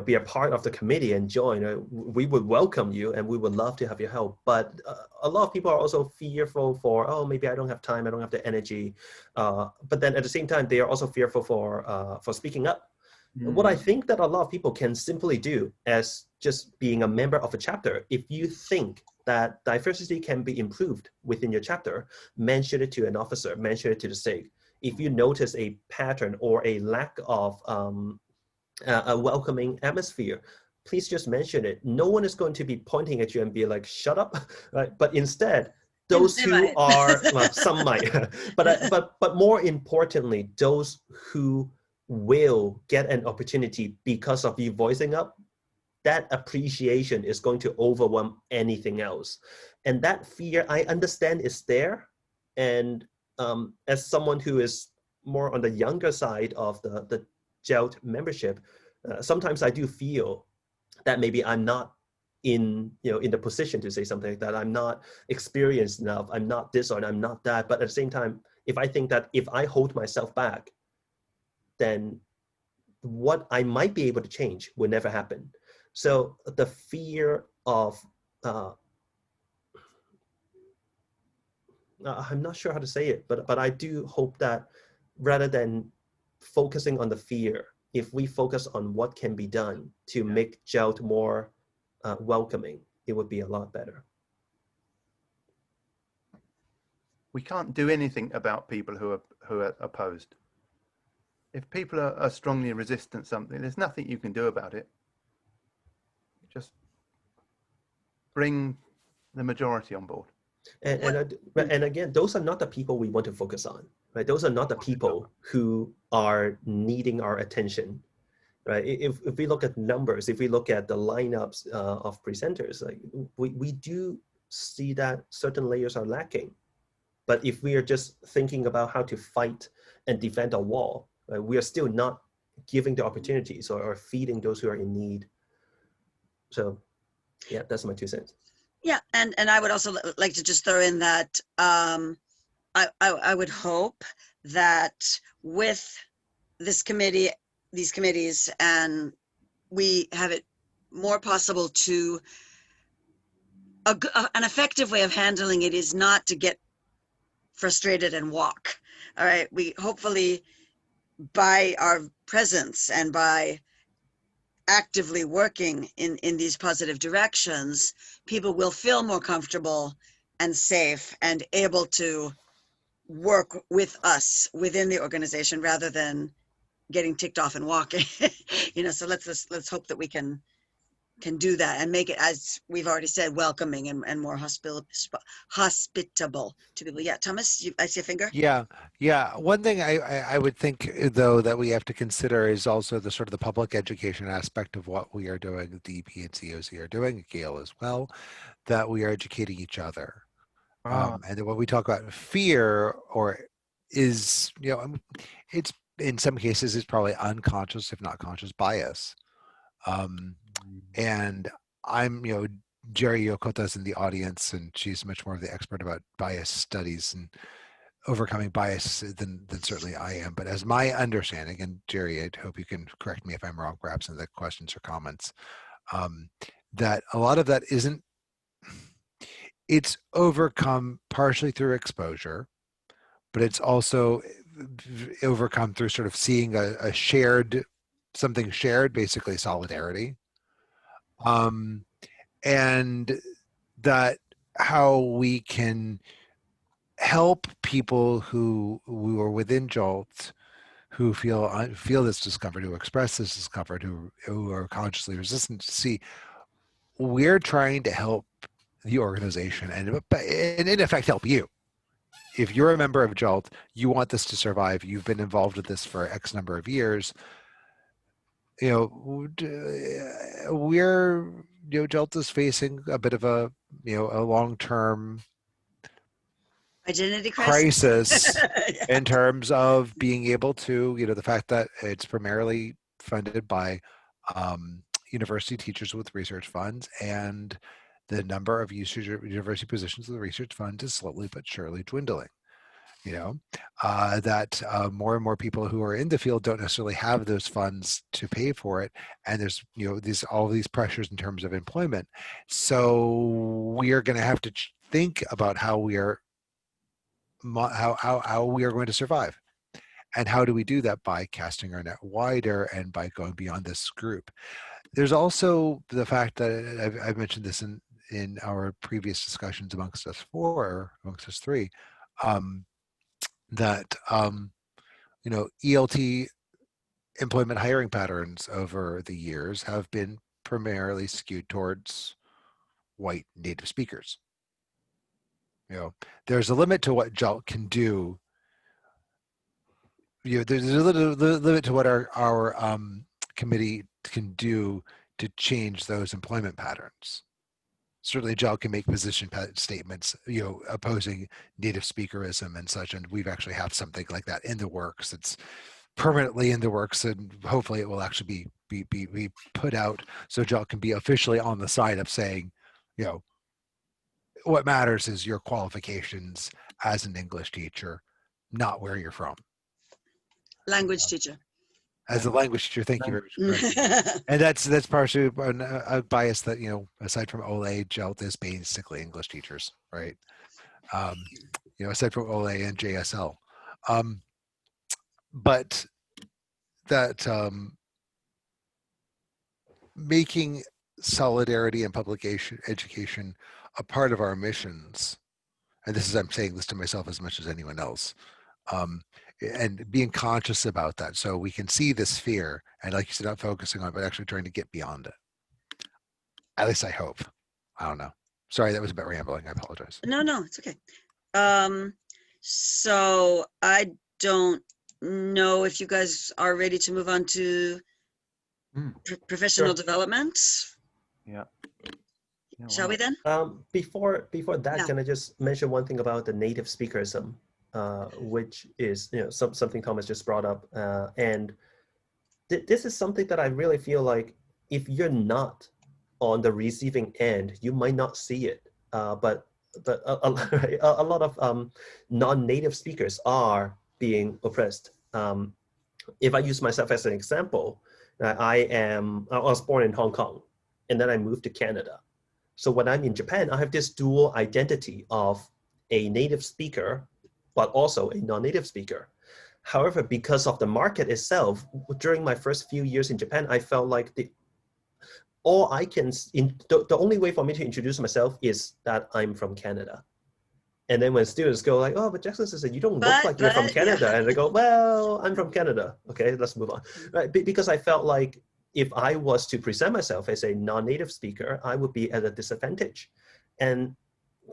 be a part of the committee and join, we would welcome you and we would love to have your help. But a lot of people are also fearful for, oh, maybe I don't have time, I don't have the energy. But then at the same time, they are also fearful for speaking up. What I think that a lot of people can simply do as just being a member of a chapter, if you think that diversity can be improved within your chapter, mention it to an officer, mention it to the SIG. If you notice a pattern or a lack of a welcoming atmosphere, please just mention it. No one is going to be pointing at you and be like, shut up, right? But instead, those who are, well, some might, but more importantly, those who will get an opportunity because of you voicing up, that appreciation is going to overwhelm anything else. And that fear, I understand, is there. And as someone who is more on the younger side of the JALT membership, sometimes I do feel that maybe I'm not in the position to say something like that. I'm not experienced enough. I'm not this or I'm not that. But at the same time, if I think that if I hold myself back, then what I might be able to change will never happen. So the fear of, I'm not sure how to say it, but I do hope that rather than focusing on the fear, if we focus on what can be done to make JALT more welcoming, it would be a lot better. We can't do anything about people who are opposed. If people are strongly resistant to something, there's nothing you can do about it. Just bring the majority on board. And again, those are not the people we want to focus on, right? Those are not the people who are needing our attention, right? If we look at numbers, if we look at the lineups of presenters, like we do see that certain layers are lacking. But if we are just thinking about how to fight and defend a wall, right, we are still not giving the opportunities or feeding those who are in need. So yeah, that's my 2 cents. Yeah, and I would also like to just throw in that I would hope that with this committee, these committees, and we have it more possible to, an effective way of handling it is not to get frustrated and walk. All right, we hopefully by our presence and by actively working in these positive directions, people will feel more comfortable and safe and able to work with us within the organization rather than getting ticked off and walking. So let's hope that we can do that and make it, as we've already said, welcoming and more hospitable to people. Yeah, Thomas, I see a finger. Yeah, yeah. One thing I would think though that we have to consider is also the sort of the public education aspect of what we are doing. DEP and COC are doing, Gale as well, that we are educating each other. And then when we talk about fear, or is it's in some cases it's probably unconscious, if not conscious, bias. And I'm Jerry Yokota's in the audience, and she's much more of the expert about bias studies and overcoming bias than certainly I am. But as my understanding, and Jerry, I hope you can correct me if I'm wrong, perhaps in the questions or comments, that a lot of that it's overcome partially through exposure, but it's also overcome through sort of seeing a shared, something shared, basically solidarity. And that how we can help people who are within JALT, who feel this discomfort, who express this discomfort, who are consciously resistant, to see we're trying to help the organization and in effect help you. If you're a member of JALT, you want this to survive. You've been involved with this for X number of years. We're JALT is facing a bit of a long-term Identity crisis Yeah. in terms of being able to, the fact that it's primarily funded by university teachers with research funds, and the number of university positions with the research fund is slowly but surely dwindling. That more and more people who are in the field don't necessarily have those funds to pay for it, and there's all these pressures in terms of employment. So we are going to have to think about how we are going to survive, and how do we do that? By casting our net wider and by going beyond this group. There's also the fact that I've mentioned this in our previous discussions amongst us three. That ELT employment hiring patterns over the years have been primarily skewed towards white native speakers. There's a limit to what JALT can do. There's a limit to what our committee can do to change those employment patterns. Certainly JALT can make position statements, opposing native speakerism and such, and we've actually have something like that in the works. It's permanently in the works, and hopefully it will actually be put out so JALT can be officially on the side of saying, what matters is your qualifications as an English teacher, not where you're from. Language teacher. As a language teacher, thank you very much. And that's partially a bias that, aside from OLE, JALT is basically English teachers, right? Aside from OLE and JSL. But that making solidarity and public education a part of our missions, and I'm saying this to myself as much as anyone else, and being conscious about that, so we can see this fear, and like you said, not focusing on it, but actually trying to get beyond it. At least I hope. I don't know. Sorry, that was a bit rambling. I apologize. No, it's okay. So I don't know if you guys are ready to move on to professional development. Yeah. Shall we then? Before that, Yeah. can I just mention one thing about the native speakerism, which is something Thomas just brought up, and this is something that I really feel like if you're not on the receiving end, you might not see it, but a lot of non-native speakers are being oppressed. If I use myself as an example, I was born in Hong Kong, and then I moved to Canada. So when I'm in Japan, I have this dual identity of a native speaker, but also a non-native speaker. However, because of the market itself, during my first few years in Japan, I felt like the only way for me to introduce myself is that I'm from Canada. And then when students go like, oh, but Jackson says you don't look like you're from Canada. Yeah. And they go, well, I'm from Canada. Okay, let's move on. Right? Because I felt like if I was to present myself as a non-native speaker, I would be at a disadvantage. And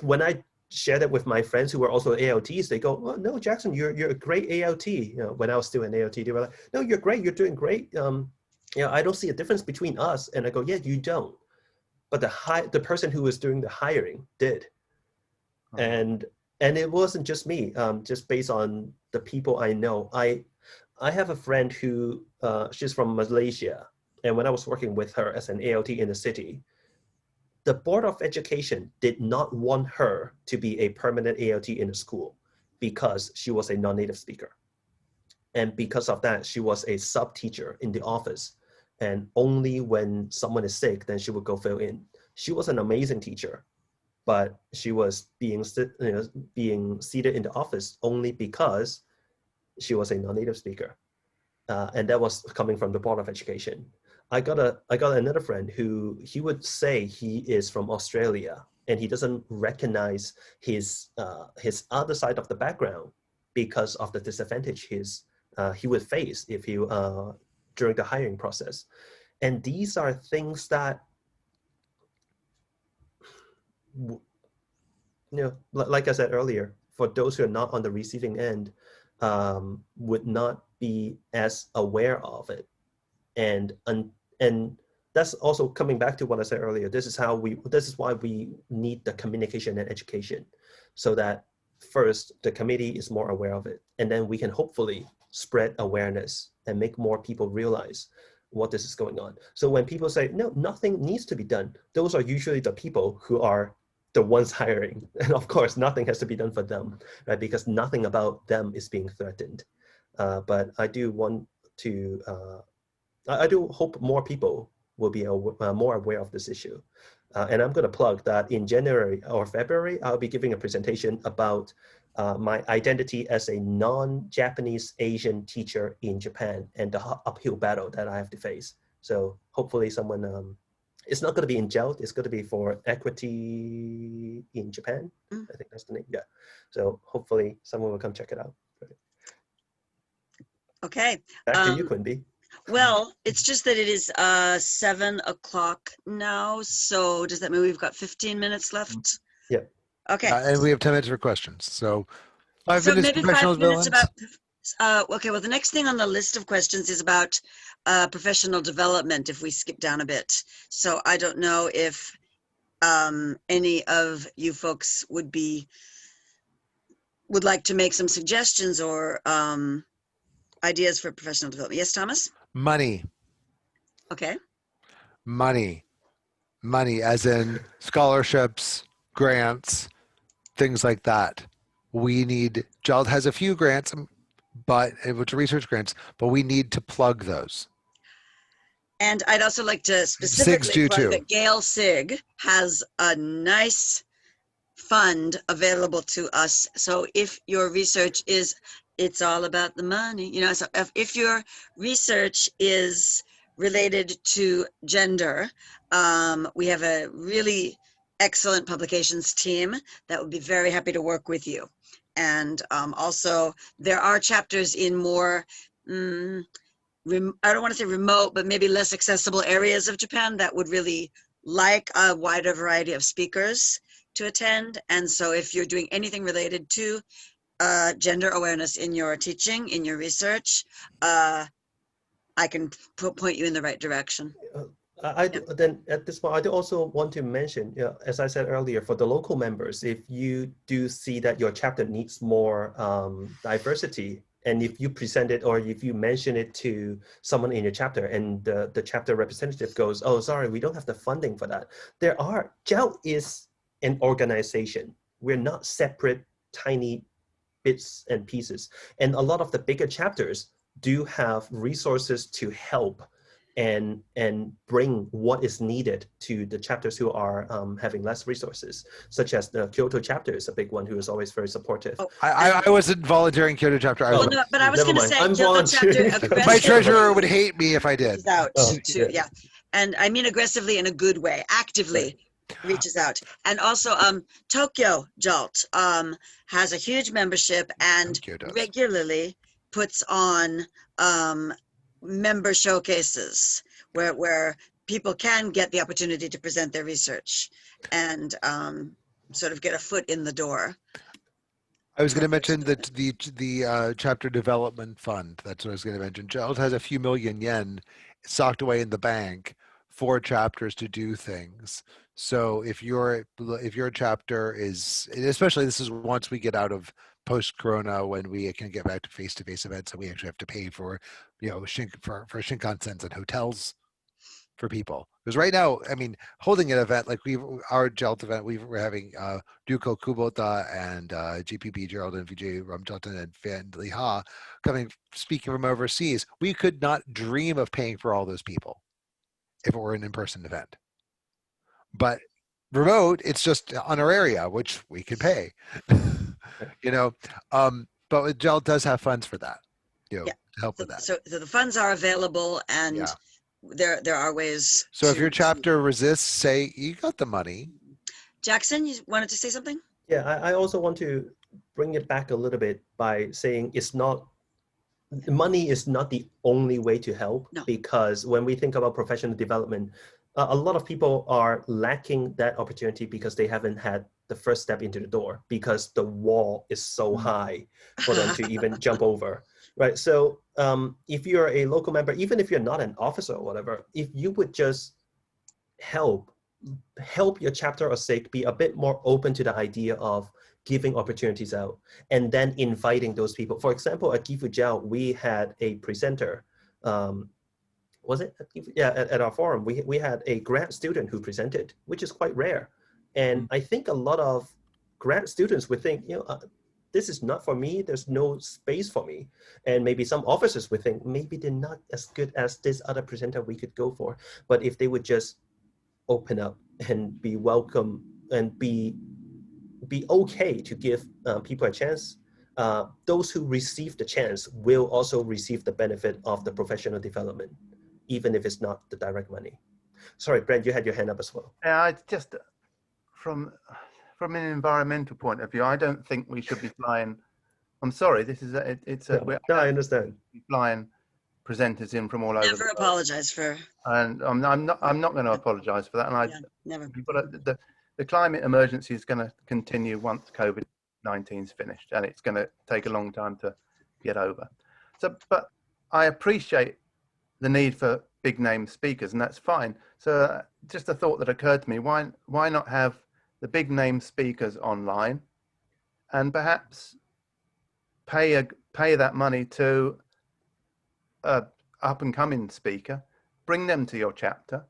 when I share that with my friends who were also ALTs, they go, well, no, Jackson, you're a great ALT. You know, when I was still an ALT, they were like, no, you're great. You're doing great. You know, I don't see a difference between us. And I go, yeah, you don't. But the person who was doing the hiring did. And it wasn't just me, just based on the people I know. I have a friend who, she's from Malaysia. And when I was working with her as an ALT in the city, the Board of Education did not want her to be a permanent ALT in the school because she was a non-native speaker. And because of that, she was a sub-teacher in the office. And only when someone is sick, then she would go fill in. She was an amazing teacher, but she was being seated in the office only because she was a non-native speaker. And that was coming from the Board of Education. I got another friend who he would say he is from Australia and he doesn't recognize his other side of the background because of the disadvantage he would face if he during the hiring process. And these are things that, you know, like I said earlier, for those who are not on the receiving end, would not be as aware of it. And that's also coming back to what I said earlier. This is why we need the communication and education, so that first the committee is more aware of it, and then we can hopefully spread awareness and make more people realize what this is going on. So when people say, no, nothing needs to be done, those are usually the people who are the ones hiring. And of course, nothing has to be done for them, right? Because nothing about them is being threatened. But I do want to, I do hope more people will be more aware of this issue. And I'm going to plug that in January or February, I'll be giving a presentation about my identity as a non-Japanese Asian teacher in Japan and the uphill battle that I have to face. So hopefully someone, it's not going to be in JALT, it's going to be for equity in Japan. I think that's the name, yeah. So hopefully someone will come check it out. Okay. Back to you, Quimby. Well, it's just that it is 7 o'clock now. So does that mean we've got 15 minutes left? Yeah. Okay. And we have 10 minutes for questions. So 5 So minutes maybe professional 5 minutes development. about, okay, well, the next thing on the list of questions is about professional development, if we skip down a bit. So I don't know if any of you folks would like to make some suggestions or ideas for professional development. Yes, Thomas? Money. Okay. Money as in scholarships, grants, things like that. We need, JALT has a few grants, but which are research grants, but we need to plug those. And I'd also like to specifically SIGs do plug too. that Gale SIG has a nice fund available to us. So if your research is, it's all about the money, you know, so if your research is related to gender, we have a really excellent publications team that would be very happy to work with you. And also there are chapters in more, I don't want to say remote, but maybe less accessible areas of Japan that would really like a wider variety of speakers to attend. And so if you're doing anything related to gender awareness in your teaching, in your research, I can point you in the right direction. Then at this point, I do also want to mention, as I said earlier, for the local members, if you do see that your chapter needs more diversity, and if you present it or if you mention it to someone in your chapter and the chapter representative goes, oh, sorry, we don't have the funding for that. JALT is an organization. We're not separate, tiny bits and pieces. And a lot of the bigger chapters do have resources to help and bring what is needed to the chapters who are having less resources, such as the Kyoto chapter is a big one who is always very supportive. Oh, I wasn't volunteering Kyoto chapter. I was, Well, no, but I was Never going to mind. say I'm Kyoto chapter volunteering. my aggressively treasurer would hate me if I did. reaches out Oh, to, yeah. And I mean aggressively in a good way, actively reaches out. And also Tokyo JALT has a huge membership and Tokyo does. regularly puts on member showcases where people can get the opportunity to present their research and sort of get a foot in the door. I was going to mention that the chapter development fund. That's what I was going to mention. JALT has a few million yen socked away in the bank for chapters to do things. So if your chapter is, especially this is once we get out of post-corona, when we can get back to face-to-face events, and we actually have to pay for, for Shinkansens and hotels for people. Because right now, I mean, holding an event like our JALT event, we're having Ryuko Kubota and GPB Gerald and Vijay Ramjatan and Fan Li Ha speaking from overseas. We could not dream of paying for all those people if it were an in-person event. But remote, it's just on our area, which we could pay. But JALT does have funds for that, to help with that. So the funds are available, and there are ways. So if your chapter resists, say you got the money. Jackson, you wanted to say something? Yeah, I also want to bring it back a little bit by saying money is not the only way to help. No. Because when we think about professional development, a lot of people are lacking that opportunity because they haven't had the first step into the door, because the wall is so high for them to even jump over, right? So if you're a local member, even if you're not an officer or whatever, if you would just help your chapter or SIG be a bit more open to the idea of giving opportunities out and then inviting those people. For example, at Gifu JALT, we had a presenter, was it? Yeah, at our forum, we had a grad student who presented, which is quite rare. And I think a lot of grad students would think, this is not for me, there's no space for me. And maybe some officers would think, maybe they're not as good as this other presenter we could go for. But if they would just open up and be welcome and be okay to give people a chance, those who receive the chance will also receive the benefit of the professional development, even if it's not the direct money. Sorry, Brent, you had your hand up as well. Yeah, I just, from an environmental point of view, I don't think we should be flying. I'm sorry, this is No, I understand. Flying presenters in from all over. Never apologize for. And I'm not going to apologize for that. And never. The climate emergency is going to continue once COVID-19 is finished, and it's going to take a long time to get over. So, but I appreciate the need for big name speakers, and that's fine. So just a thought that occurred to me, why not have the big name speakers online and perhaps pay that money to a up and coming speaker, bring them to your chapter,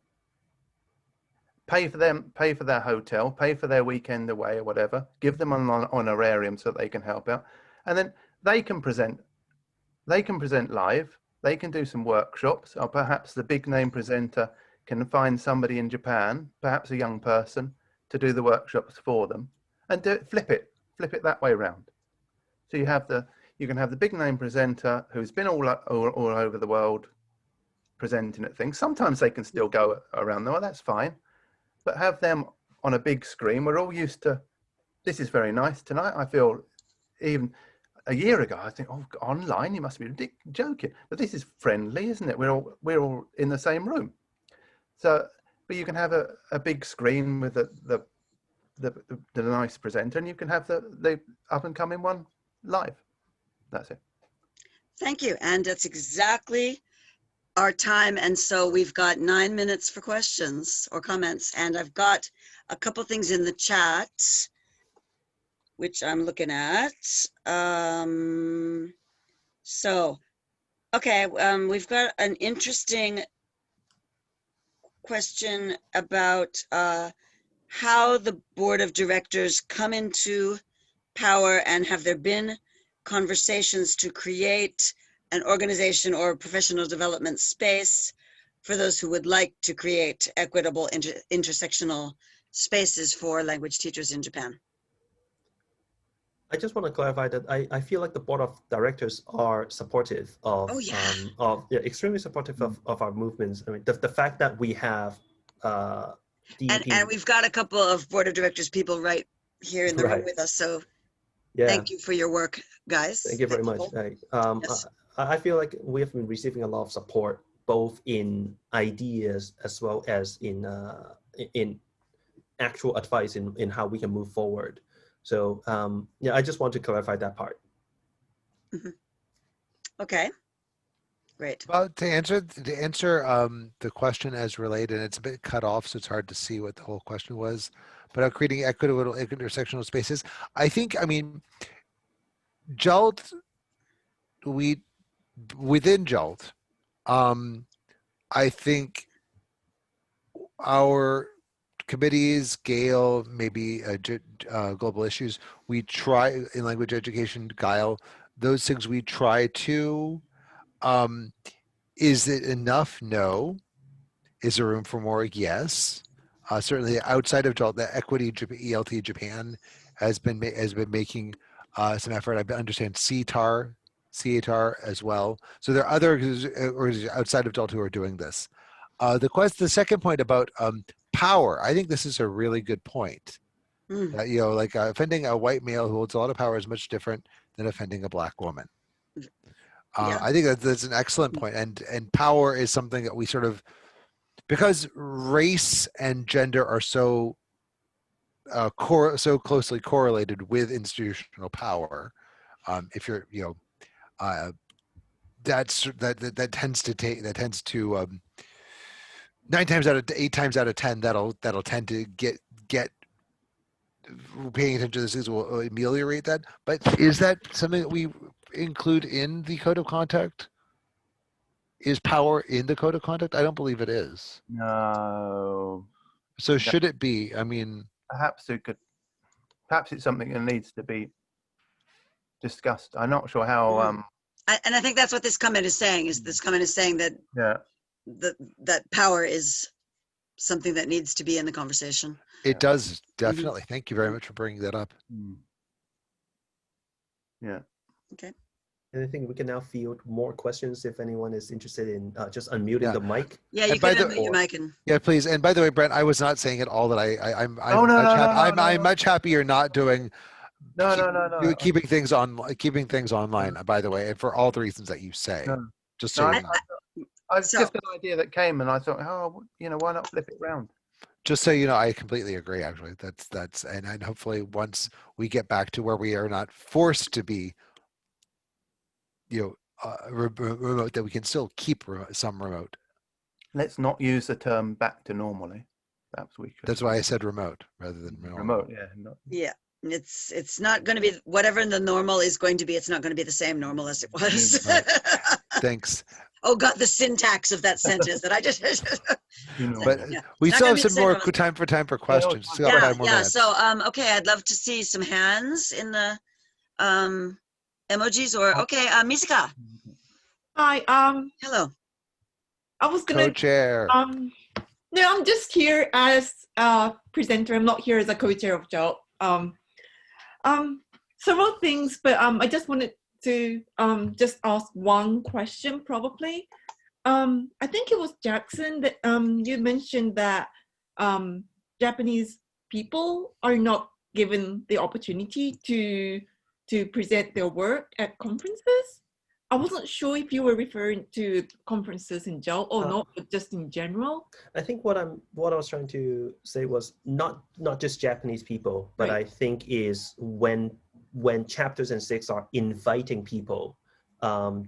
pay for their hotel, pay for their weekend away or whatever, give them an honorarium so that they can help out, and then they can present live. They can do some workshops, or perhaps the big name presenter can find somebody in Japan, perhaps a young person, to do the workshops for them, and flip it that way around. So you can have the big name presenter who's been all over the world presenting at things. Sometimes they can still go around there, well, that's fine, but have them on a big screen. We're all used to, this is very nice tonight. I feel even a year ago, I think, oh, online, you must be joking. But this is friendly, isn't it? We're all in the same room. So, but you can have a big screen with the nice presenter, and you can have the up and coming one live. That's it. Thank you. And that's exactly our time. And so we've got 9 minutes for questions or comments. And I've got a couple things in the chat, which I'm looking at. We've got an interesting question about how the board of directors come into power, and have there been conversations to create an organization or professional development space for those who would like to create equitable intersectional spaces for language teachers in Japan. I just want to clarify that I feel like the board of directors are supportive of, Oh, yeah. Extremely supportive of our movements. I mean, the fact that we have DEP. And we've got a couple of board of directors people right here in the room Right. with us. So Yeah. thank you for your work, guys. Thank you very much. Yes. I feel like we have been receiving a lot of support, both in ideas as well as in actual advice in how we can move forward. So yeah, I just want to clarify that part. Okay, great. Well, to answer the question as related, and it's a bit cut off, so it's hard to see what the whole question was. But creating equitable intersectional spaces, I mean, JALT, within JALT, I think our committees, Gale, maybe global issues, we try in language education, Guile, those things we try to, is it enough? No. Is there room for more? Yes. Certainly outside of JALT, the Equity ELT Japan has been making some effort. I understand CTAR as well. So there are other organizations outside of JALT who are doing this. The second point about power, I think this is a really good point. Mm. You know, like offending a white male who holds a lot of power is much different than offending a black woman. Yeah. I think that's an excellent point. And power is something that we sort of, because race and gender are so so closely correlated with institutional power. If you're, you know, that tends to 8 times out of 10 that'll tend to get paying attention to this will ameliorate that. But is that something that we include in the code of conduct? Is power in the code of conduct? I don't believe it is. No. So should it be? I mean, perhaps it's something that needs to be discussed. I'm not sure how. And I think that's what this comment is saying. This comment is saying that that power is something that needs to be in the conversation. It does, definitely. Thank you very much for bringing that up. Yeah. Okay. And I think we can now field more questions if anyone is interested in just unmuting the mic. Yeah, you can unmute your mic. Yeah, please. And by the way, Brent, I was not saying at all that I'm much happier not doing keeping things online, by the way, and for all the reasons that you say. Just so you know. It's just an idea that came, and I thought, oh, you know, why not flip it around? Just so you know, I completely agree. Actually, that's and hopefully once we get back to where we are not forced to be, you know, remote, that we can still keep some remote. Let's not use the term "back to normally." Perhaps we could. That's why I said remote rather than remote. Yeah. It's not going to be whatever the normal is going to be. It's not going to be the same normal as it was. Right. Thanks. Oh God, the syntax of that sentence that I just. But we still have some more time for questions. Yeah. So okay, I'd love to see some hands in the emojis or okay, Misaka. Hi. Hello. I was gonna co-chair. No, I'm just here as a presenter. I'm not here as a co-chair of JALT. Several things, but I just wanted to just ask one question probably. I think it was Jackson that you mentioned that Japanese people are not given the opportunity to present their work at conferences. I wasn't sure if you were referring to conferences in JALT or not, but just in general. I think what I was trying to say was not just Japanese people, but I think is when chapters and SIGs are inviting people,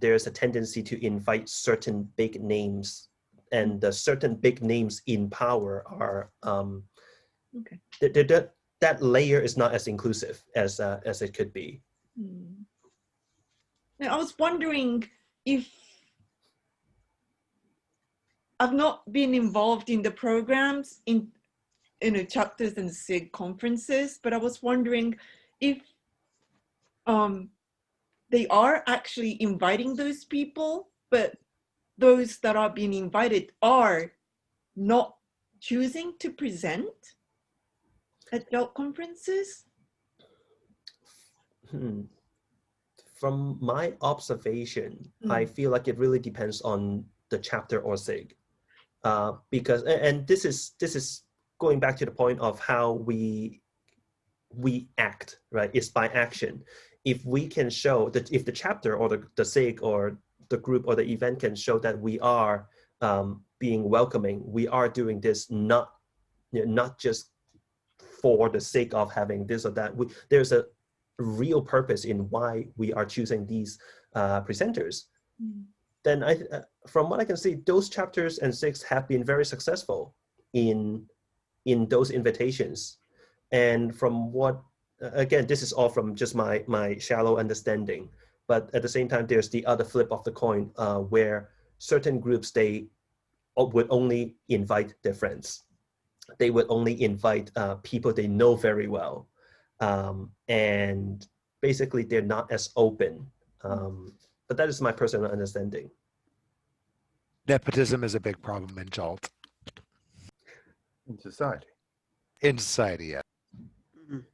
there's a tendency to invite certain big names, and the certain big names in power are that layer is not as inclusive as it could be. Now, I was wondering if I've not been involved in the programs in chapters and SIG conferences, but I was wondering if they are actually inviting those people, but those that are being invited are not choosing to present at JALT conferences? From my observation, I feel like it really depends on the chapter or SIG, because and this is going back to the point of how we act, right? It's by action. If we can show that, if the chapter or the SIG or the group or the event can show that we are being welcoming, we are doing this not just for the sake of having this or that. There's a real purpose in why we are choosing these presenters. Then from what I can see, those chapters and SIGs have been very successful in those invitations. And from what, again, this is all from just my shallow understanding, but at the same time, there's the other flip of the coin where certain groups, they would only invite their friends. They would only invite people they know very well. And basically they're not as open. But that is my personal understanding. Nepotism is a big problem in JALT. In society. In society, yeah. Mhm.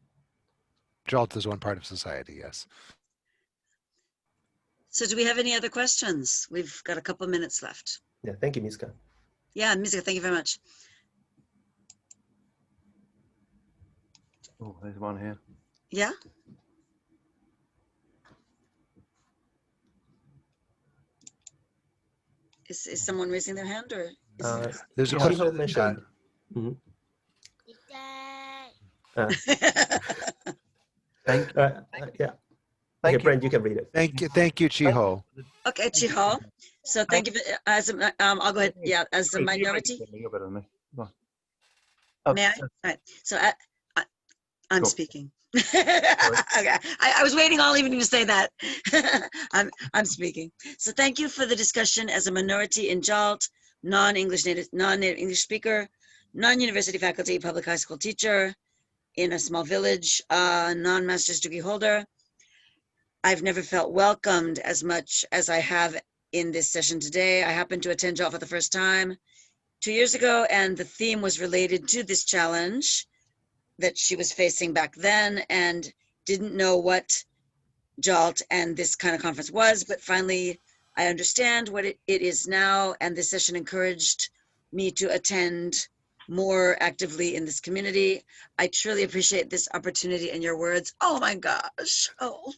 JALT is one part of society, yes. So do we have any other questions? We've got a couple minutes left. Yeah, thank you, Miska. Yeah, Miska, thank you very much. Oh, there's one here. Yeah? Is someone raising their hand, or? There's a Yeah, question. Chiho mentioned. Thank you. Yeah. Thank Okay, you. Brent, you can read it. Thank you, Chiho. Okay, Chiho. So thank you. As I'll go ahead. Yeah, as a Hey, you read minority. it, You're better than me. Come on. Oh, May I? All right. So I'm Go. speaking. Okay. I was waiting all evening to say that. I'm speaking. So thank you for the discussion. As a minority in JALT, non-native English speaker, non-university faculty, public high school teacher in a small village, non-master's degree holder, I've never felt welcomed as much as I have in this session today. I happened to attend JALT for the first time 2 years ago, and the theme was related to this challenge that she was facing back then, and didn't know what JALT and this kind of conference was, but finally I understand what it is now, and this session encouraged me to attend more actively in this community. I truly appreciate this opportunity and your words. Oh my gosh. Oh.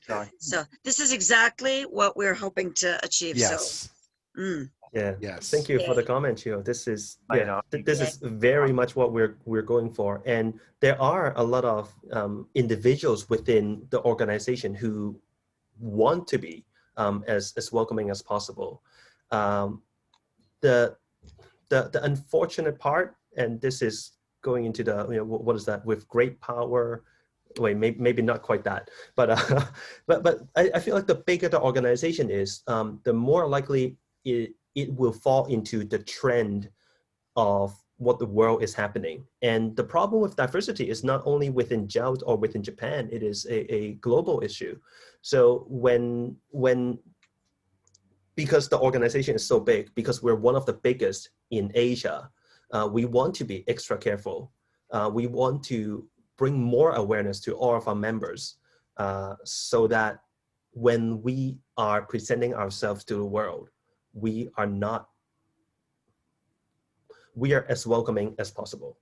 Sorry. So this is exactly what we're hoping to achieve. Yes. So, Yeah. Yes. Thank you for the Yay. comment, Chiho. This is Yeah. this is very much what we're going for. And there are a lot of individuals within the organization who want to be as welcoming as possible. The unfortunate part, and this is going into the, what is that, with great power, wait, maybe not quite that, but but I feel like the bigger the organization is, the more likely it will fall into the trend of what the world is happening. And the problem with diversity is not only within JALT or within Japan, it is a global issue. So because the organization is so big, because we're one of the biggest in Asia, we want to be extra careful. We want to bring more awareness to all of our members, so that when we are presenting ourselves to the world, we are as welcoming as possible.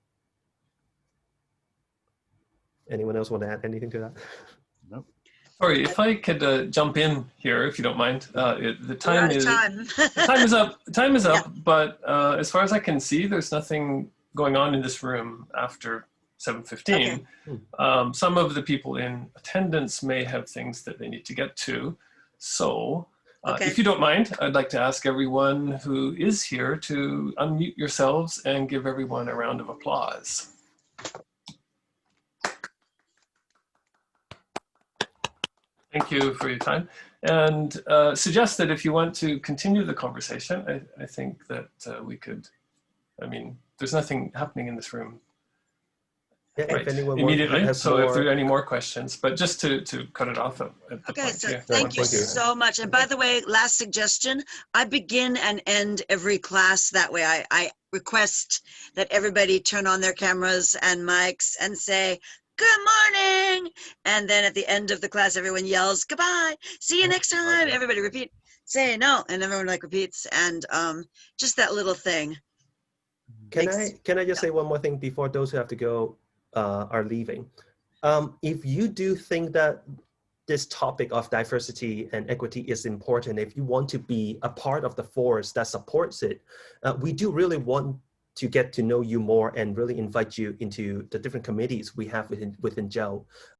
Anyone else want to add anything to that? Nope. Sorry, if I could jump in here, if you don't mind. The time is the time is up. Time is up. Yeah. But as far as I can see, there's nothing going on in this room after 7:15. Okay. Some of the people in attendance may have things that they need to get to. So Okay. if you don't mind, I'd like to ask everyone who is here to unmute yourselves and give everyone a round of applause. Thank you for your time. And suggest that if you want to continue the conversation, I think that we could, I mean, there's nothing happening in this room. Yeah, Right, if anyone immediately. has So if there are more, any more questions, but just to cut it off at the Okay, point so here. thank you Thank you. so much. And by the way, last suggestion, I begin and end every class that way. I request that everybody turn on their cameras and mics and say, good morning. And then at the end of the class, everyone yells, goodbye, see you next time. Everybody repeat, say no. And everyone like repeats. And just that little thing. can I just say one more thing before those who have to go are leaving? If you do think that this topic of diversity and equity is important, if you want to be a part of the force that supports it, we do really want to get to know you more and really invite you into the different committees we have within JALT.